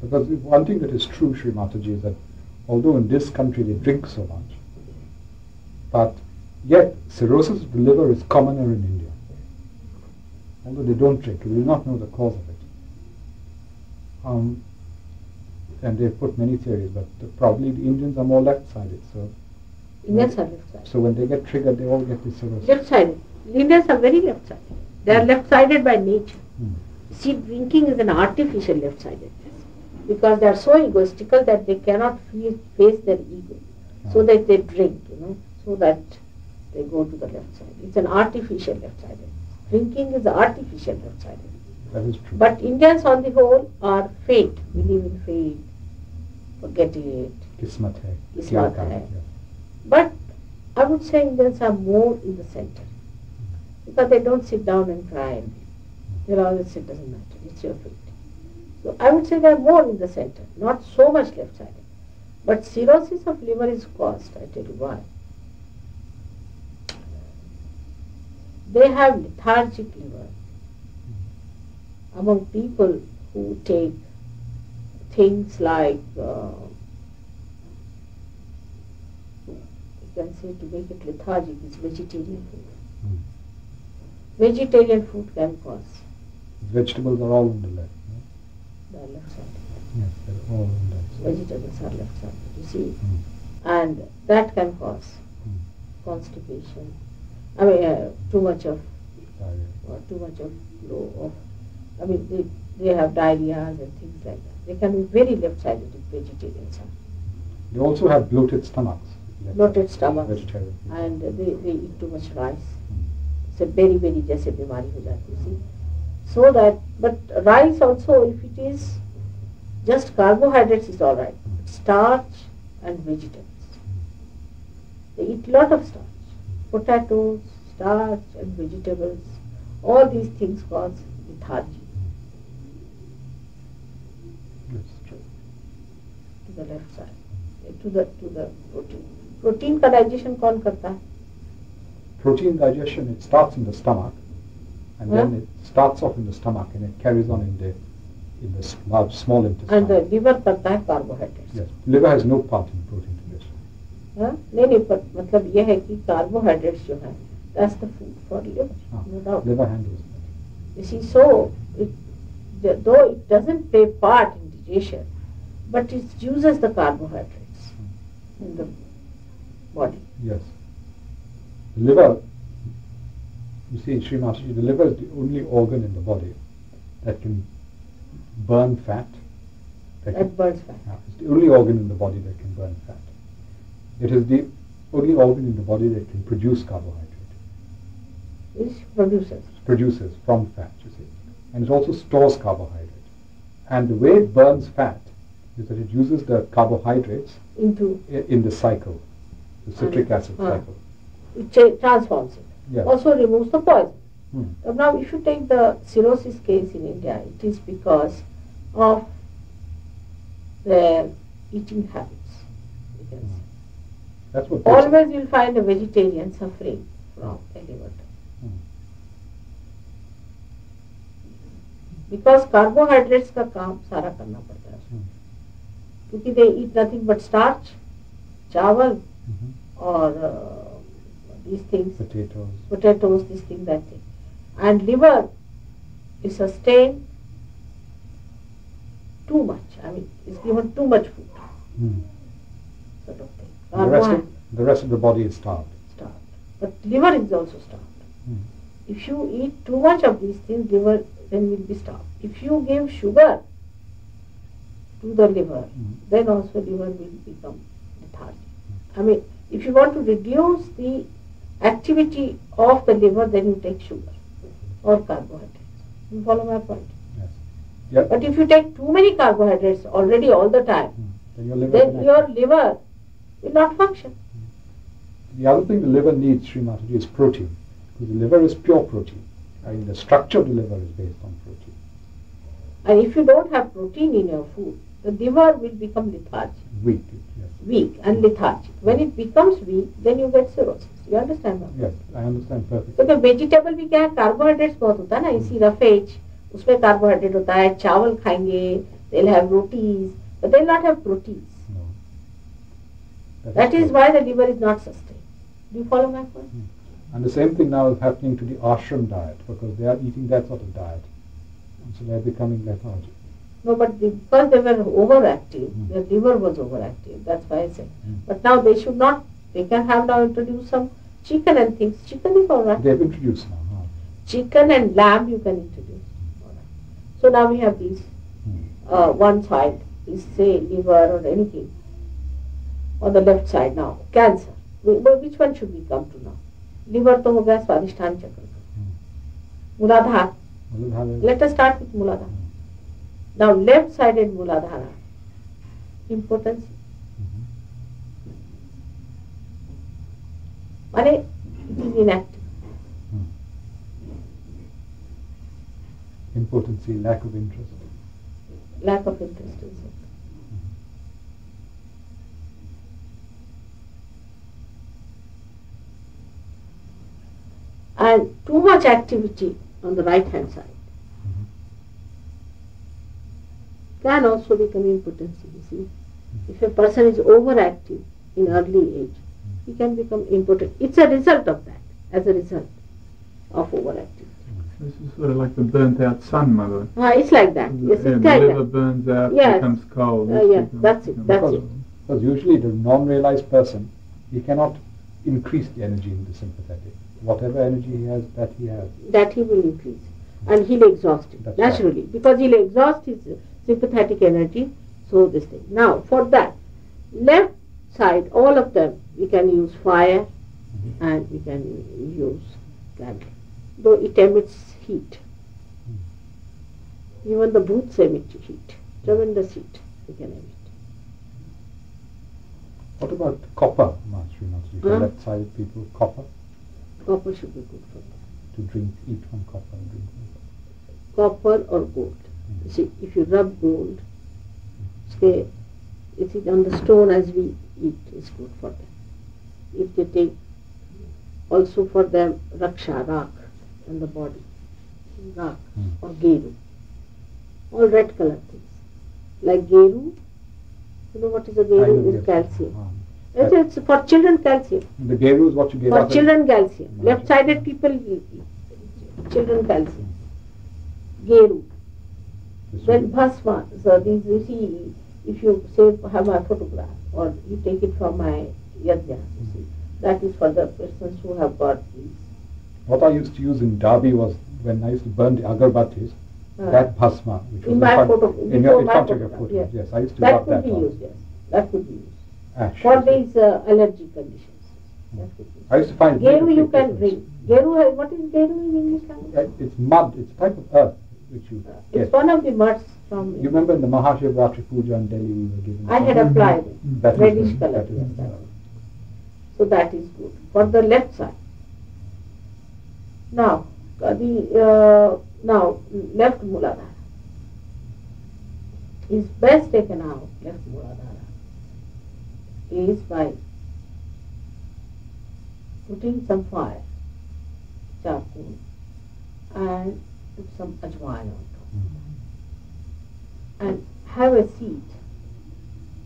Speaker 7: Because one thing that is true, Sri Mataji, is that although in this country they drink so much, but yet cirrhosis of the liver is commoner in India. Although they don't drink, we will not know the cause of it. And they've put many theories, but probably the Indians are more left-sided. So
Speaker 6: Indians are left-sided.
Speaker 7: So when they get triggered, they all get this cirrhosis.
Speaker 6: Left-sided. Indians are very left-sided. They are left-sided by nature. See, drinking is an artificial left-sidedness, because they are so egoistical that they cannot face their ego, so that they drink, so that they go to the left side. It's an artificial left-sidedness. Drinking is artificial left-sidedness.
Speaker 7: That is true.
Speaker 6: But Indians on the whole are fate, believe in fate, forget it.
Speaker 7: Kismat hai.
Speaker 6: Kismat hai. But I would say Indians are more in the center, because they don't sit down and cry. They'll always say it doesn't matter, it's your fate. So I would say they're more in the center, not so much left-sided. But cirrhosis of liver is caused, I tell you why. They have lethargic liver. Among people who take things like, you can say to make it lethargic is vegetarian food. Vegetarian food can cause.
Speaker 7: Vegetables are all on the left.
Speaker 6: The left side.
Speaker 7: Yes, they're all on the left side.
Speaker 6: Vegetables are left side, you see. And that can cause constipation. I mean, too much of flow of, I mean, they have diarrheas and things like that. They can be very left-sided if vegetarians are.
Speaker 7: They also have bloated stomachs.
Speaker 6: Bloated stomachs.
Speaker 7: Vegetarian.
Speaker 6: And they eat too much rice. So very जैसे बीमारी हो जाती है, see. So that, but rice also, if it is just carbohydrates is all right. Starch and vegetables. They eat lot of starch. Potatoes, starch and vegetables. All these things cause lethargy.
Speaker 7: That's true.
Speaker 6: To the left side. To the protein. Protein का digestion कौन करता है?
Speaker 7: Protein digestion, it starts in the stomach, and then it starts off in the stomach, and it carries on in the small intestine.
Speaker 6: And the liver करता है carbohydrates.
Speaker 7: Yes, liver has no part in protein digestion.
Speaker 6: नहीं पर मतलब ये है कि carbohydrates जो है, that's the food for liver, no doubt.
Speaker 7: Liver handles that.
Speaker 6: You see, so though it doesn't play part in digestion, but it uses the carbohydrates in the body.
Speaker 7: Yes. The liver, you see, Sri Mataji, the liver is the only organ in the body that can burn fat.
Speaker 6: That burns fat.
Speaker 7: Yeah, it's the only organ in the body that can burn fat. It is the only organ in the body that can produce carbohydrate.
Speaker 6: Which produces?
Speaker 7: Produces from fat, you see. And it also stores carbohydrate. And the way it burns fat is that it uses the carbohydrates in the cycle, the citric acid cycle.
Speaker 6: It transforms it.
Speaker 7: Yes.
Speaker 6: Also removes the poison. Now if you take the cirrhosis case in India, it is because of their eating habits. You can say.
Speaker 7: That's what
Speaker 6: always you'll find a vegetarian suffering from a liver. Because carbohydrates का काम सारा करना पड़ता है क्योंकि they eat nothing but starch, चावल or these things, potatoes, this thing, that thing. And liver is sustained too much. I mean, it's given too much food, sort of thing.
Speaker 7: The rest of the body is starved.
Speaker 6: But liver is also starved. If you eat too much of these things, liver then will be starved. If you give sugar to the liver, then also liver will become lethargic. I mean, if you want to reduce the activity of the liver, then you take sugar or carbohydrates. You follow my point?
Speaker 7: Yes. Yep.
Speaker 6: But if you take too many carbohydrates already all the time, then your liver will not function.
Speaker 7: The other thing the liver needs, Sri Mataji, is protein. Because the liver is pure protein. I mean, the structure of the liver is based on protein.
Speaker 6: And if you don't have protein in your food, the liver will become lethargic.
Speaker 7: Weak, yes.
Speaker 6: Weak and lethargic. When it becomes weak, then you get cirrhosis. You understand that?
Speaker 7: Yes, I understand perfectly.
Speaker 6: So the vegetable भी क्या है, carbohydrates बहुत होता है ना, इसी roughage, उसमें carbohydrate होता है, चावल खाएंगे, they'll have rotis, but they'll not have proteins.
Speaker 7: No.
Speaker 6: That is why the liver is not sustained. Do you follow my point?
Speaker 7: And the same thing now is happening to the ashram diet, because they are eating that sort of diet. And so they are becoming lethargic.
Speaker 6: No, but because they were overactive, their liver was overactive, that's why I said. But now they should not, they can have now introduced some chicken and things. Chicken is alright.
Speaker 7: They have introduced now.
Speaker 6: Chicken and lamb you can introduce. So now we have these. One side is say liver or anything. On the left side now, cancer. Which one should we come to now? Liver to ho gaya Swadhisthana Chakra. Muladhara. Let us start with Muladhara. Now left-sided Muladhara, impotency. It is inactive.
Speaker 7: Impotency, lack of interest.
Speaker 6: Lack of interest in sex. And too much activity on the right hand side can also become impotency, you see. If a person is overactive in early age, he can become impotent. It's a result of that, as a result of overactivity.
Speaker 2: This is sort of like the burnt out sun, Mother.
Speaker 6: It's like that. Yes,
Speaker 2: The
Speaker 6: it's like
Speaker 2: liver
Speaker 6: that.
Speaker 2: burns out,
Speaker 6: Yes.
Speaker 2: becomes cold.
Speaker 6: Yes, that's it, that's it.
Speaker 7: Because usually the non-realized person, he cannot increase the energy in the sympathetic. Whatever energy he has, that he has.
Speaker 6: That he will increase. And he'll exhaust it,
Speaker 7: That's
Speaker 6: naturally. Because he'll exhaust his sympathetic energy, so this thing. Now, for that, left side, all of them, we can use fire and we can use candle. Though it emits heat. Even the booths emit heat. Tremendous heat we can emit.
Speaker 7: What about copper, Master? For left-sided people, copper?
Speaker 6: Copper should be good for them.
Speaker 7: To drink, eat from copper and drink from copper.
Speaker 6: Copper or gold. You see, if you rub gold, say, it's on the stone as we eat, is good for them. If they take, also for them, raksha, rak, on the body, rak or geru, all red color things. Like geru, you know what is a geru? Is calcium. It's for children, calcium.
Speaker 7: The geru is what you gave
Speaker 6: For
Speaker 7: us.
Speaker 6: children, calcium. Left-sided people, children, calcium. Geru. Then bhasma. So these, you see, if you say have my photograph or you take it from my yajna, you see, that is for the persons who have got these.
Speaker 7: What I used to use in Derby was when I used to burn the agarbattis, that bhasma, which was
Speaker 6: in my photo,
Speaker 7: in front of your photo. Yes, I used to rub
Speaker 6: that
Speaker 7: that
Speaker 6: could be
Speaker 7: on.
Speaker 6: used, yes. That could be used.
Speaker 7: Ash.
Speaker 6: For these allergy conditions. That could be used.
Speaker 7: I used to find
Speaker 6: Geru
Speaker 7: big
Speaker 6: you can
Speaker 7: difference.
Speaker 6: drink. Geru, what is Geru in English language?
Speaker 7: It's mud, it's a type of earth which you get.
Speaker 6: It's one of the muds from...
Speaker 7: You remember in the Mahashivratri Puja in Delhi we were given...
Speaker 6: I had applied it.
Speaker 7: That is
Speaker 6: Reddish
Speaker 7: good.
Speaker 6: color.
Speaker 7: That is
Speaker 6: yes,
Speaker 7: good.
Speaker 6: that is. So that is good. For the left side. Now, left Muladhara is best taken out, left Muladhara, is by putting some fire, charcoal, and put some ajwain on top. And have a seat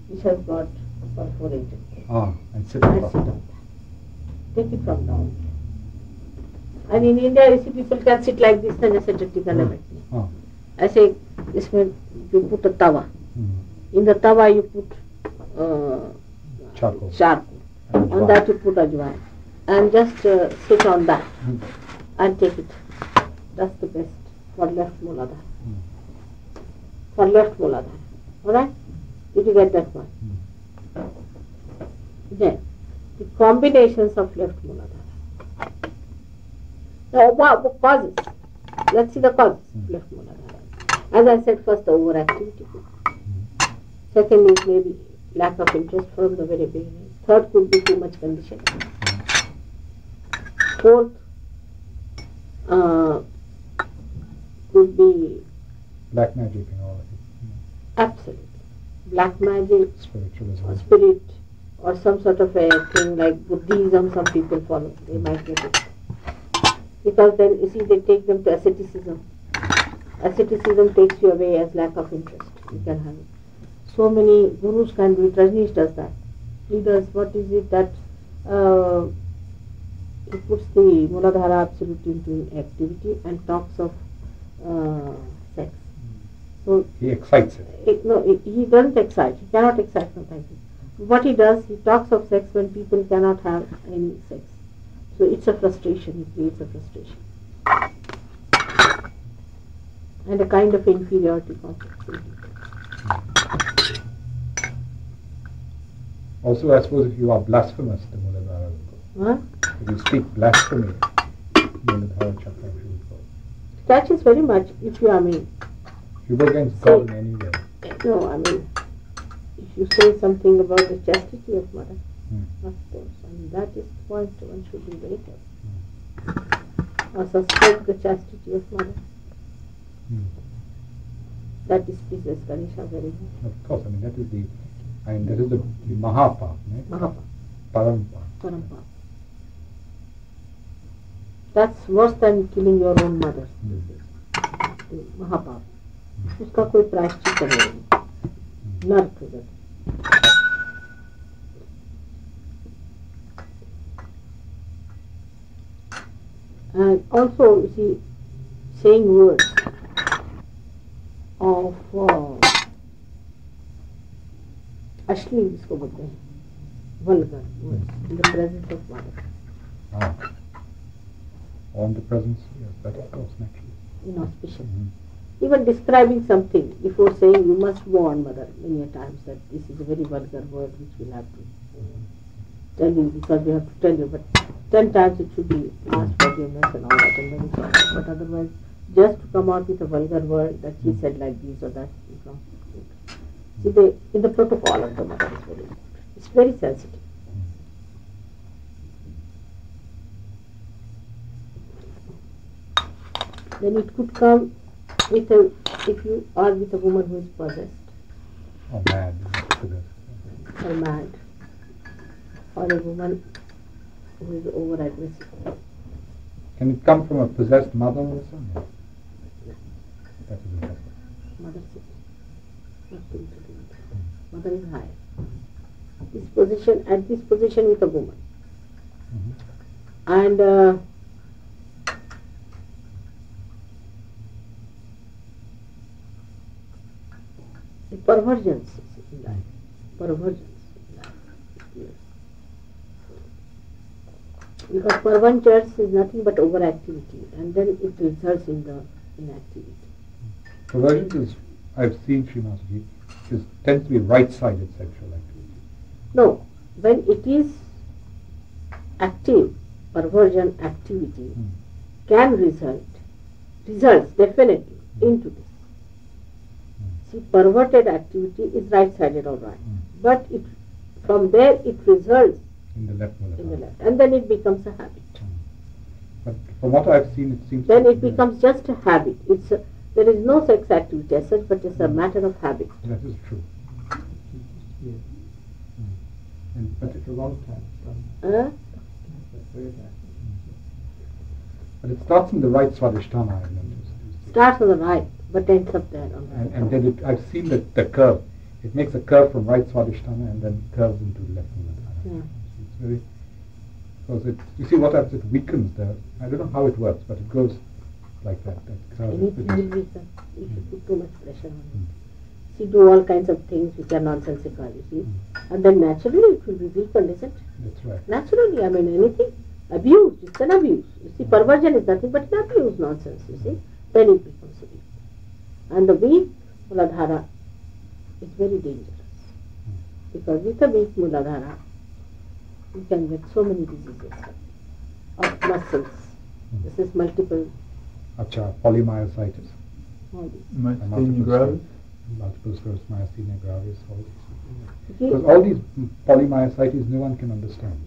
Speaker 6: which has got perforated.
Speaker 7: And sit
Speaker 6: And
Speaker 7: on
Speaker 6: sit
Speaker 7: top.
Speaker 6: on that. Take it from down. And in India, you see people can sit like this and just develop. I say, इसमें you put a tawa. In the tawa you put
Speaker 7: Charcoal.
Speaker 6: On that you put ajwain. And just sit on that and take it. That's the best for left Muladhara. For left Muladhara. Alright? Did you get that one? Then, the combinations of left Muladhara. Now, what causes? Let's see the causes of left Muladhara. As I said, first the overactivity. Second is maybe lack of interest from the very beginning. Third could be too much conditioning. Fourth could be
Speaker 7: Black magic and all of it.
Speaker 6: absolute. Black magic,
Speaker 7: Spiritualism.
Speaker 6: or spirit, or some sort of a thing like Buddhism some people follow. They might get it. Because then, you see, they take them to asceticism. Asceticism takes you away as lack of interest. You can have it. So many gurus can do it. Rajneesh does that. He does, what is it that he puts the Muladhara absolute into activity and talks of sex. So
Speaker 7: He excites it.
Speaker 6: he doesn't excite. He cannot excite sometimes. What he does, he talks of sex when people cannot have any sex. So it's a frustration. He creates a frustration. And a kind of inferiority complex in people.
Speaker 7: Also, I suppose if you are blasphemous, the Muladhara will go.
Speaker 6: Huh?
Speaker 7: If you speak blasphemy, Muladhara chakra will go.
Speaker 6: Catches very much if you,
Speaker 7: If you go against God in any way.
Speaker 6: if you say something about the chastity of mother, of course, that is the point one should be very careful. Or suspect the chastity of mother. That displeases Ganesha very much.
Speaker 7: Of course, I mean that is the Mahapa, right?
Speaker 6: Mahapa,
Speaker 7: Parampa.
Speaker 6: Parampa. That's worse than killing your own mother. Mahapa. उसका कोई प्रायश्चित नहीं, नर्क है. And also, you see, saying words of ashli, इसको बोलते हैं, vulgar words in the presence of mother.
Speaker 7: Or in the presence, yes, that of course, naturally.
Speaker 6: Inauspicious. Even describing something before saying, you must warn mother many a times that this is a very vulgar word which we'll have to tell you, because we have to tell you, but 10 times it should be asked forgiveness and all that, and then it's all right. But otherwise, just to come out with a vulgar word that she said like this or that is not good. See, in the protocol of the mother is very important. It's very sensitive. Then it could come with if you are with a woman who is possessed.
Speaker 7: Or mad.
Speaker 6: Or mad. Or a woman who is over aggressive.
Speaker 7: Can it come from a possessed mother also? No. That is impossible.
Speaker 6: Mother is nothing to do with it. Mother is high. This position, at this position with a woman. And the perversions in life. Perversions in life. Yes. Because perversions is nothing but overactivity, and then it results in the inactivity.
Speaker 7: Perversions is, I've seen Srimataji, tends to be right-sided sexual activity.
Speaker 6: No, when it is active, perversion activity can results definitely into this. See, perverted activity is right-sided, all right, but from there it results
Speaker 7: in the left.
Speaker 6: And then it becomes a habit.
Speaker 7: But from what I've seen, it seems
Speaker 6: then it becomes just a habit. There is no sex activity as such, but it's a matter of habit.
Speaker 7: That is true. But it's a long time. But it starts in the right Swadhisthana, I've noticed.
Speaker 6: Starts on the right, but ends up there.
Speaker 7: And then I've seen the curve. It makes a curve from right Swadhisthana and then curves into left Muladhara.
Speaker 6: Yeah.
Speaker 7: It's very, because you see what happens, it weakens I don't know how it works, but it goes like that.
Speaker 6: Anything will weaken if you put too much pressure on it. See, do all kinds of things which are nonsensical, you see. And then naturally it will be weakened, isn't it?
Speaker 7: That's right.
Speaker 6: Naturally, I mean anything. Abuse, it's an abuse. You see, perversion is nothing but an abuse nonsense, you see. Then it becomes weak. And the weak Muladhara is very dangerous. Because with a weak Muladhara, you can get so many diseases of muscles. This is multiple.
Speaker 7: Polymyositis.
Speaker 2: Myasthenia gravis.
Speaker 7: Multiple sclerosis, myasthenia gravis. Because all these polymyositis, no one can understand.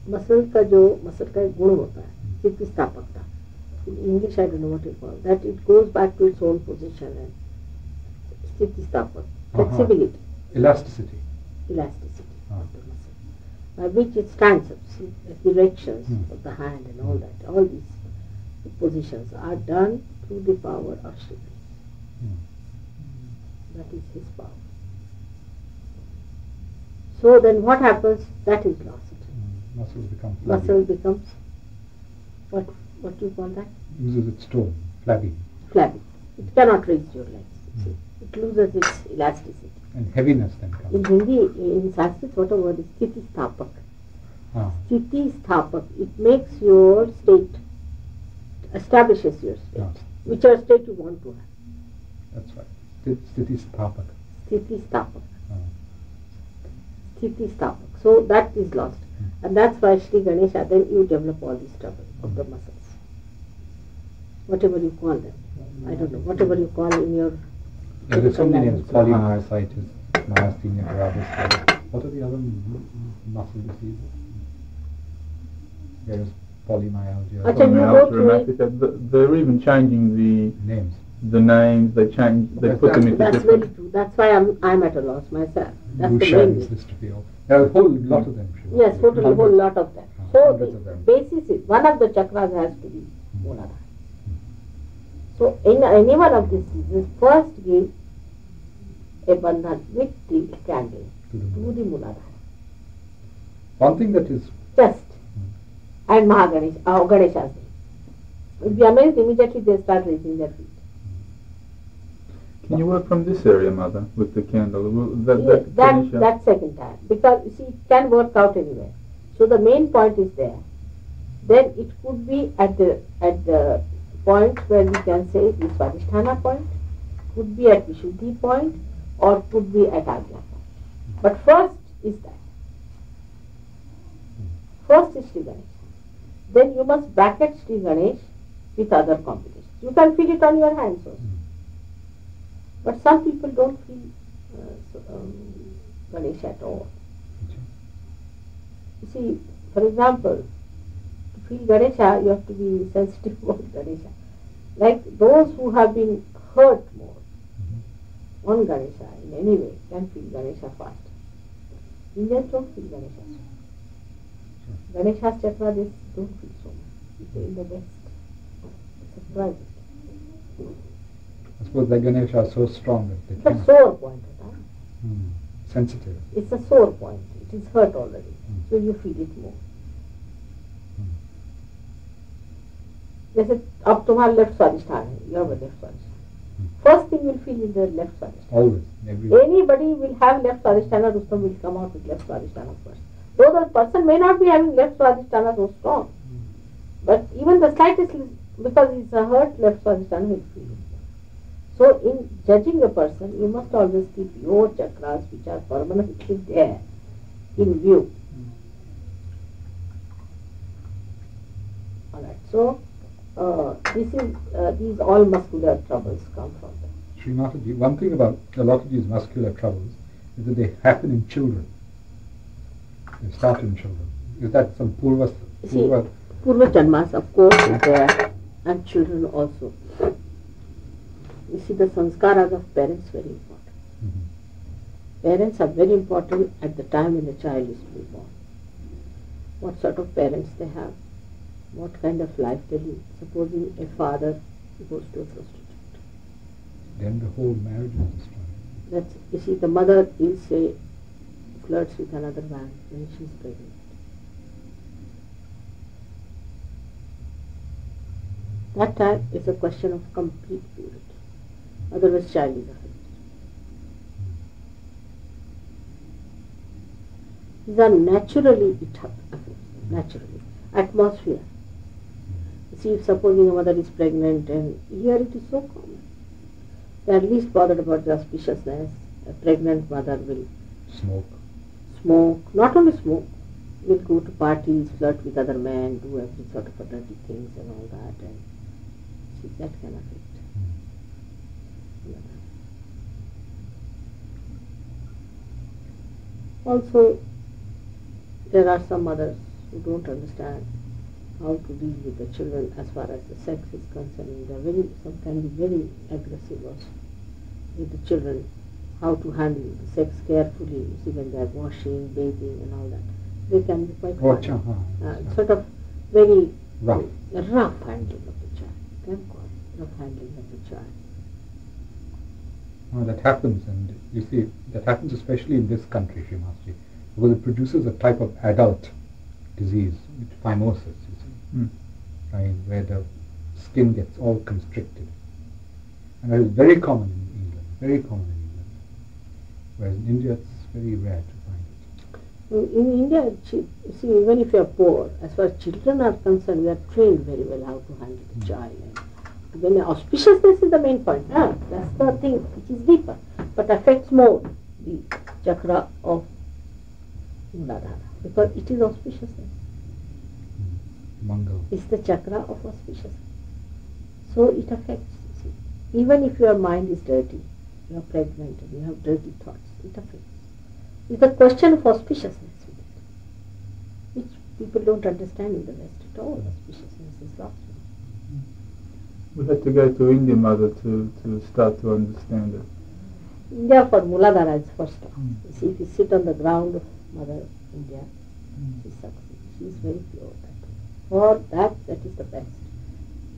Speaker 6: Muscle का एक गुण होता है, स्थितिस्थापकता. In English, I don't know what you call that. It goes back to its own position and स्थितिस्थापक, flexibility,
Speaker 7: elasticity
Speaker 6: of the muscle, by which it stands up. See, the directions of the hand and all that. All these positions are done through the power of Shri Krishna. That is his power. So then what happens? That is lost.
Speaker 7: Muscle becomes
Speaker 6: what do you call that?
Speaker 7: Loses its tone, flabby.
Speaker 6: Flabby. It cannot raise your legs. See, it loses its elasticity.
Speaker 7: And heaviness then comes.
Speaker 6: In Hindi, in Sanskrit, what a word is sthiti-sthapak. Sthiti-sthapak. It makes your state, establishes your state, whichever state you want to have.
Speaker 7: That's right. Sthiti-sthapak.
Speaker 6: Sthiti-sthapak. Sthiti-sthapak. So that is lost. And that's why Shri Ganesha, then you develop all this trouble of the muscles. Whatever you call them. I don't know. Whatever you call in your...
Speaker 7: There are so many names. Polymyositis, myasthenia gravis. What are the other muscle diseases? There is polymyalgia.
Speaker 6: Acha, you go
Speaker 8: Fibromyalgia,
Speaker 6: through it.
Speaker 8: rheumatica. They're even changing
Speaker 7: Names.
Speaker 8: the names. They put them into
Speaker 6: That's
Speaker 8: different.
Speaker 6: very true. That's why I'm at a loss myself. That's the main
Speaker 7: Duchenne's
Speaker 6: reason.
Speaker 7: dystrophy. There are a whole lot of them.
Speaker 6: Yes, totally, a whole lot of them. So
Speaker 7: Hundreds of
Speaker 6: the
Speaker 7: them.
Speaker 6: basis is, one of the chakras has to be Muladhara. So in any one of these diseases, first give a bandhan with the candle
Speaker 7: To the
Speaker 6: to the Muladhara.
Speaker 7: One thing that is
Speaker 6: Just. And Mahaganesh, Ganesha's day. You'll be amazed, immediately they start raising their feet.
Speaker 8: Can you work from this area, Mother, with the candle?
Speaker 6: That's second time. Because you see, it can work out anywhere. So the main point is there. Then it could be at the point where we can say the Swadhisthana point, could be at Vishuddhi point, or could be at Agya point. But first is that. First is Sri Ganesh. Then you must bracket Sri Ganesh with other combinations. You can feel it on your hands also. But some people don't feel Ganesh at all. You see, for example, to feel Ganesha, you have to be sensitive about Ganesha. Like those who have been hurt more on Ganesha in any way can feel Ganesha fast. Indians don't feel Ganesha so much. Ganesha's chakra, they don't feel so much. It's in the West. It's surprising.
Speaker 7: I suppose the Ganesha are so strong that they
Speaker 6: It's a
Speaker 7: cannot.
Speaker 6: sore point.
Speaker 7: Sensitive.
Speaker 6: It's a sore point. It is hurt already. So you feel it more. जैसे अब तुम्हारा left स्वादिष्ठान है, you have a left Swadhisthana. First thing you'll feel is the left Swadhisthana.
Speaker 7: Always. Everywhere.
Speaker 6: Anybody will have left swadhisthana, Rustam will come out with left swadhisthana first. Though the person may not be having left swadhisthana so strong, but even the slightest, because it's a hurt left swadhisthana, will feel it. So in judging a person, you must always keep your chakras, which are permanently there, in view. Alright, so these all muscular troubles come from that.
Speaker 7: Srimataji, one thing about a lot of these muscular troubles is that they happen in children. They start in children. Is that some purva?
Speaker 6: Purva janmas, of course, is there, and children also. You see, the sanskaras of parents very important. Parents are very important at the time when the child is to be born. What sort of parents they have, what kind of life they live. Supposing a father goes to a prostitute.
Speaker 7: Then the whole marriage is destroyed.
Speaker 6: That's, you see, the mother is, say, flirts with another man when she is pregnant. That time is a question of complete purity. Otherwise, child is affected. These are naturally affected. Naturally. Atmosphere. See, if supposing a mother is pregnant, and here it is so common. They are least bothered about the auspiciousness. A pregnant mother will smoke, not only smoke, will go to parties, flirt with other men, do every sort of dirty things and all that, and see, that can affect. Also, there are some mothers who don't understand how to deal with the children as far as the sex is concerned. Some can be very aggressive also with the children, how to handle the sex carefully. You see, when they are washing, bathing and all that, they can be quite sort of very rough handling of the child. Rough handling of the child.
Speaker 7: That happens, and you see, that happens especially in this country, Srimataji, because it produces a type of adult disease, phimosis, you see, where the skin gets all constricted. And that is very common in England, whereas in India it's very rare to find it.
Speaker 6: In India, see, even if you are poor, as far as children are concerned, we are trained very well how to handle the child. And when auspiciousness is the main point, that's the thing which is deeper, but affects more the chakra of Muladhara, because it is auspiciousness.
Speaker 7: Mangal.
Speaker 6: It's the chakra of auspiciousness. So it affects, you see. Even if your mind is dirty, you are pregnant and you have dirty thoughts, it affects. It's a question of auspiciousness with it, which People don't understand in the West at all. Auspiciousness is lost.
Speaker 8: We had to go to India, Mother, to start to understand it.
Speaker 6: India for Muladhara is first off. You see, if you sit on the ground of Mother India, she succeeds. She is very pure. For that is the best.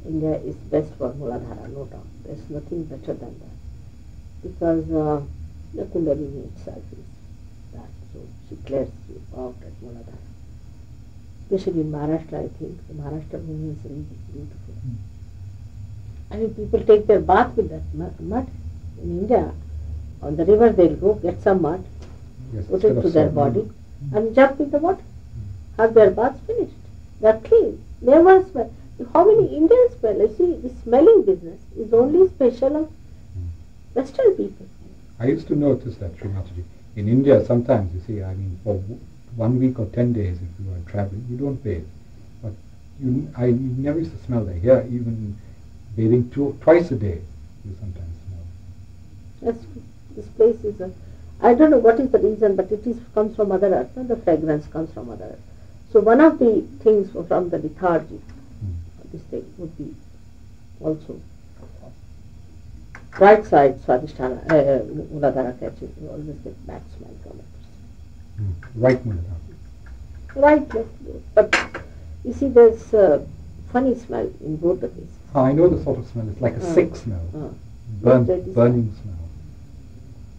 Speaker 6: India is best for Muladhara, no doubt. There is nothing better than that. Because the Kundalini itself is that. So she clears you out at Muladhara. Especially in Maharashtra, I think. The Maharashtra Bhumi is really beautiful. And if people take their bath with that mud, in India, on the river they'll go get some mud, put it to their body, and jump in the water. Have their baths finished. They're clean. Never smell. How many Indians smell? You see, the smelling business is only special of Western people.
Speaker 7: I used to notice that, Sri Mataji. In India, sometimes, you see, I mean, for 1 week or 10 days, if you are traveling, you don't bathe. But I never used to smell that. Here, even bathing twice a day, you sometimes smell.
Speaker 6: Yes, this place is I don't know what is the reason, but it comes from Mother Earth, and the fragrance comes from Mother Earth. So one of the things from the lethargy, this thing would be also right side Swadhisthana, Muladhara catching, you always get bad smell from it.
Speaker 7: Right Muladhara.
Speaker 6: Right, left, but you see there's a funny smell in both the cases.
Speaker 7: I know the sort of smell. It's like a sick smell, burning smell.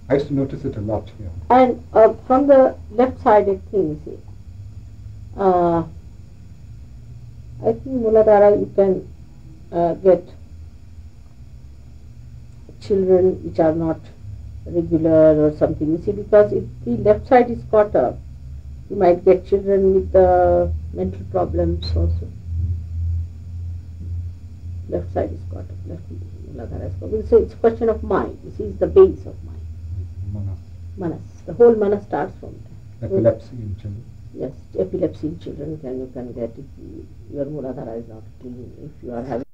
Speaker 7: I used to notice it a lot here.
Speaker 6: And from the left sided thing, you see, I think Muladhara you can get children which are not regular or something, you see, because if the left side is caught up, you might get children with mental problems also. Left side is caught up, left Muladhara is caught up. So it's a question of mind, you see, it's the base of mind. Manas. The whole manas starts from there.
Speaker 7: Epilepsy in children.
Speaker 6: Yes, epilepsy in children you can get if your Muladhara is not clean, if you are having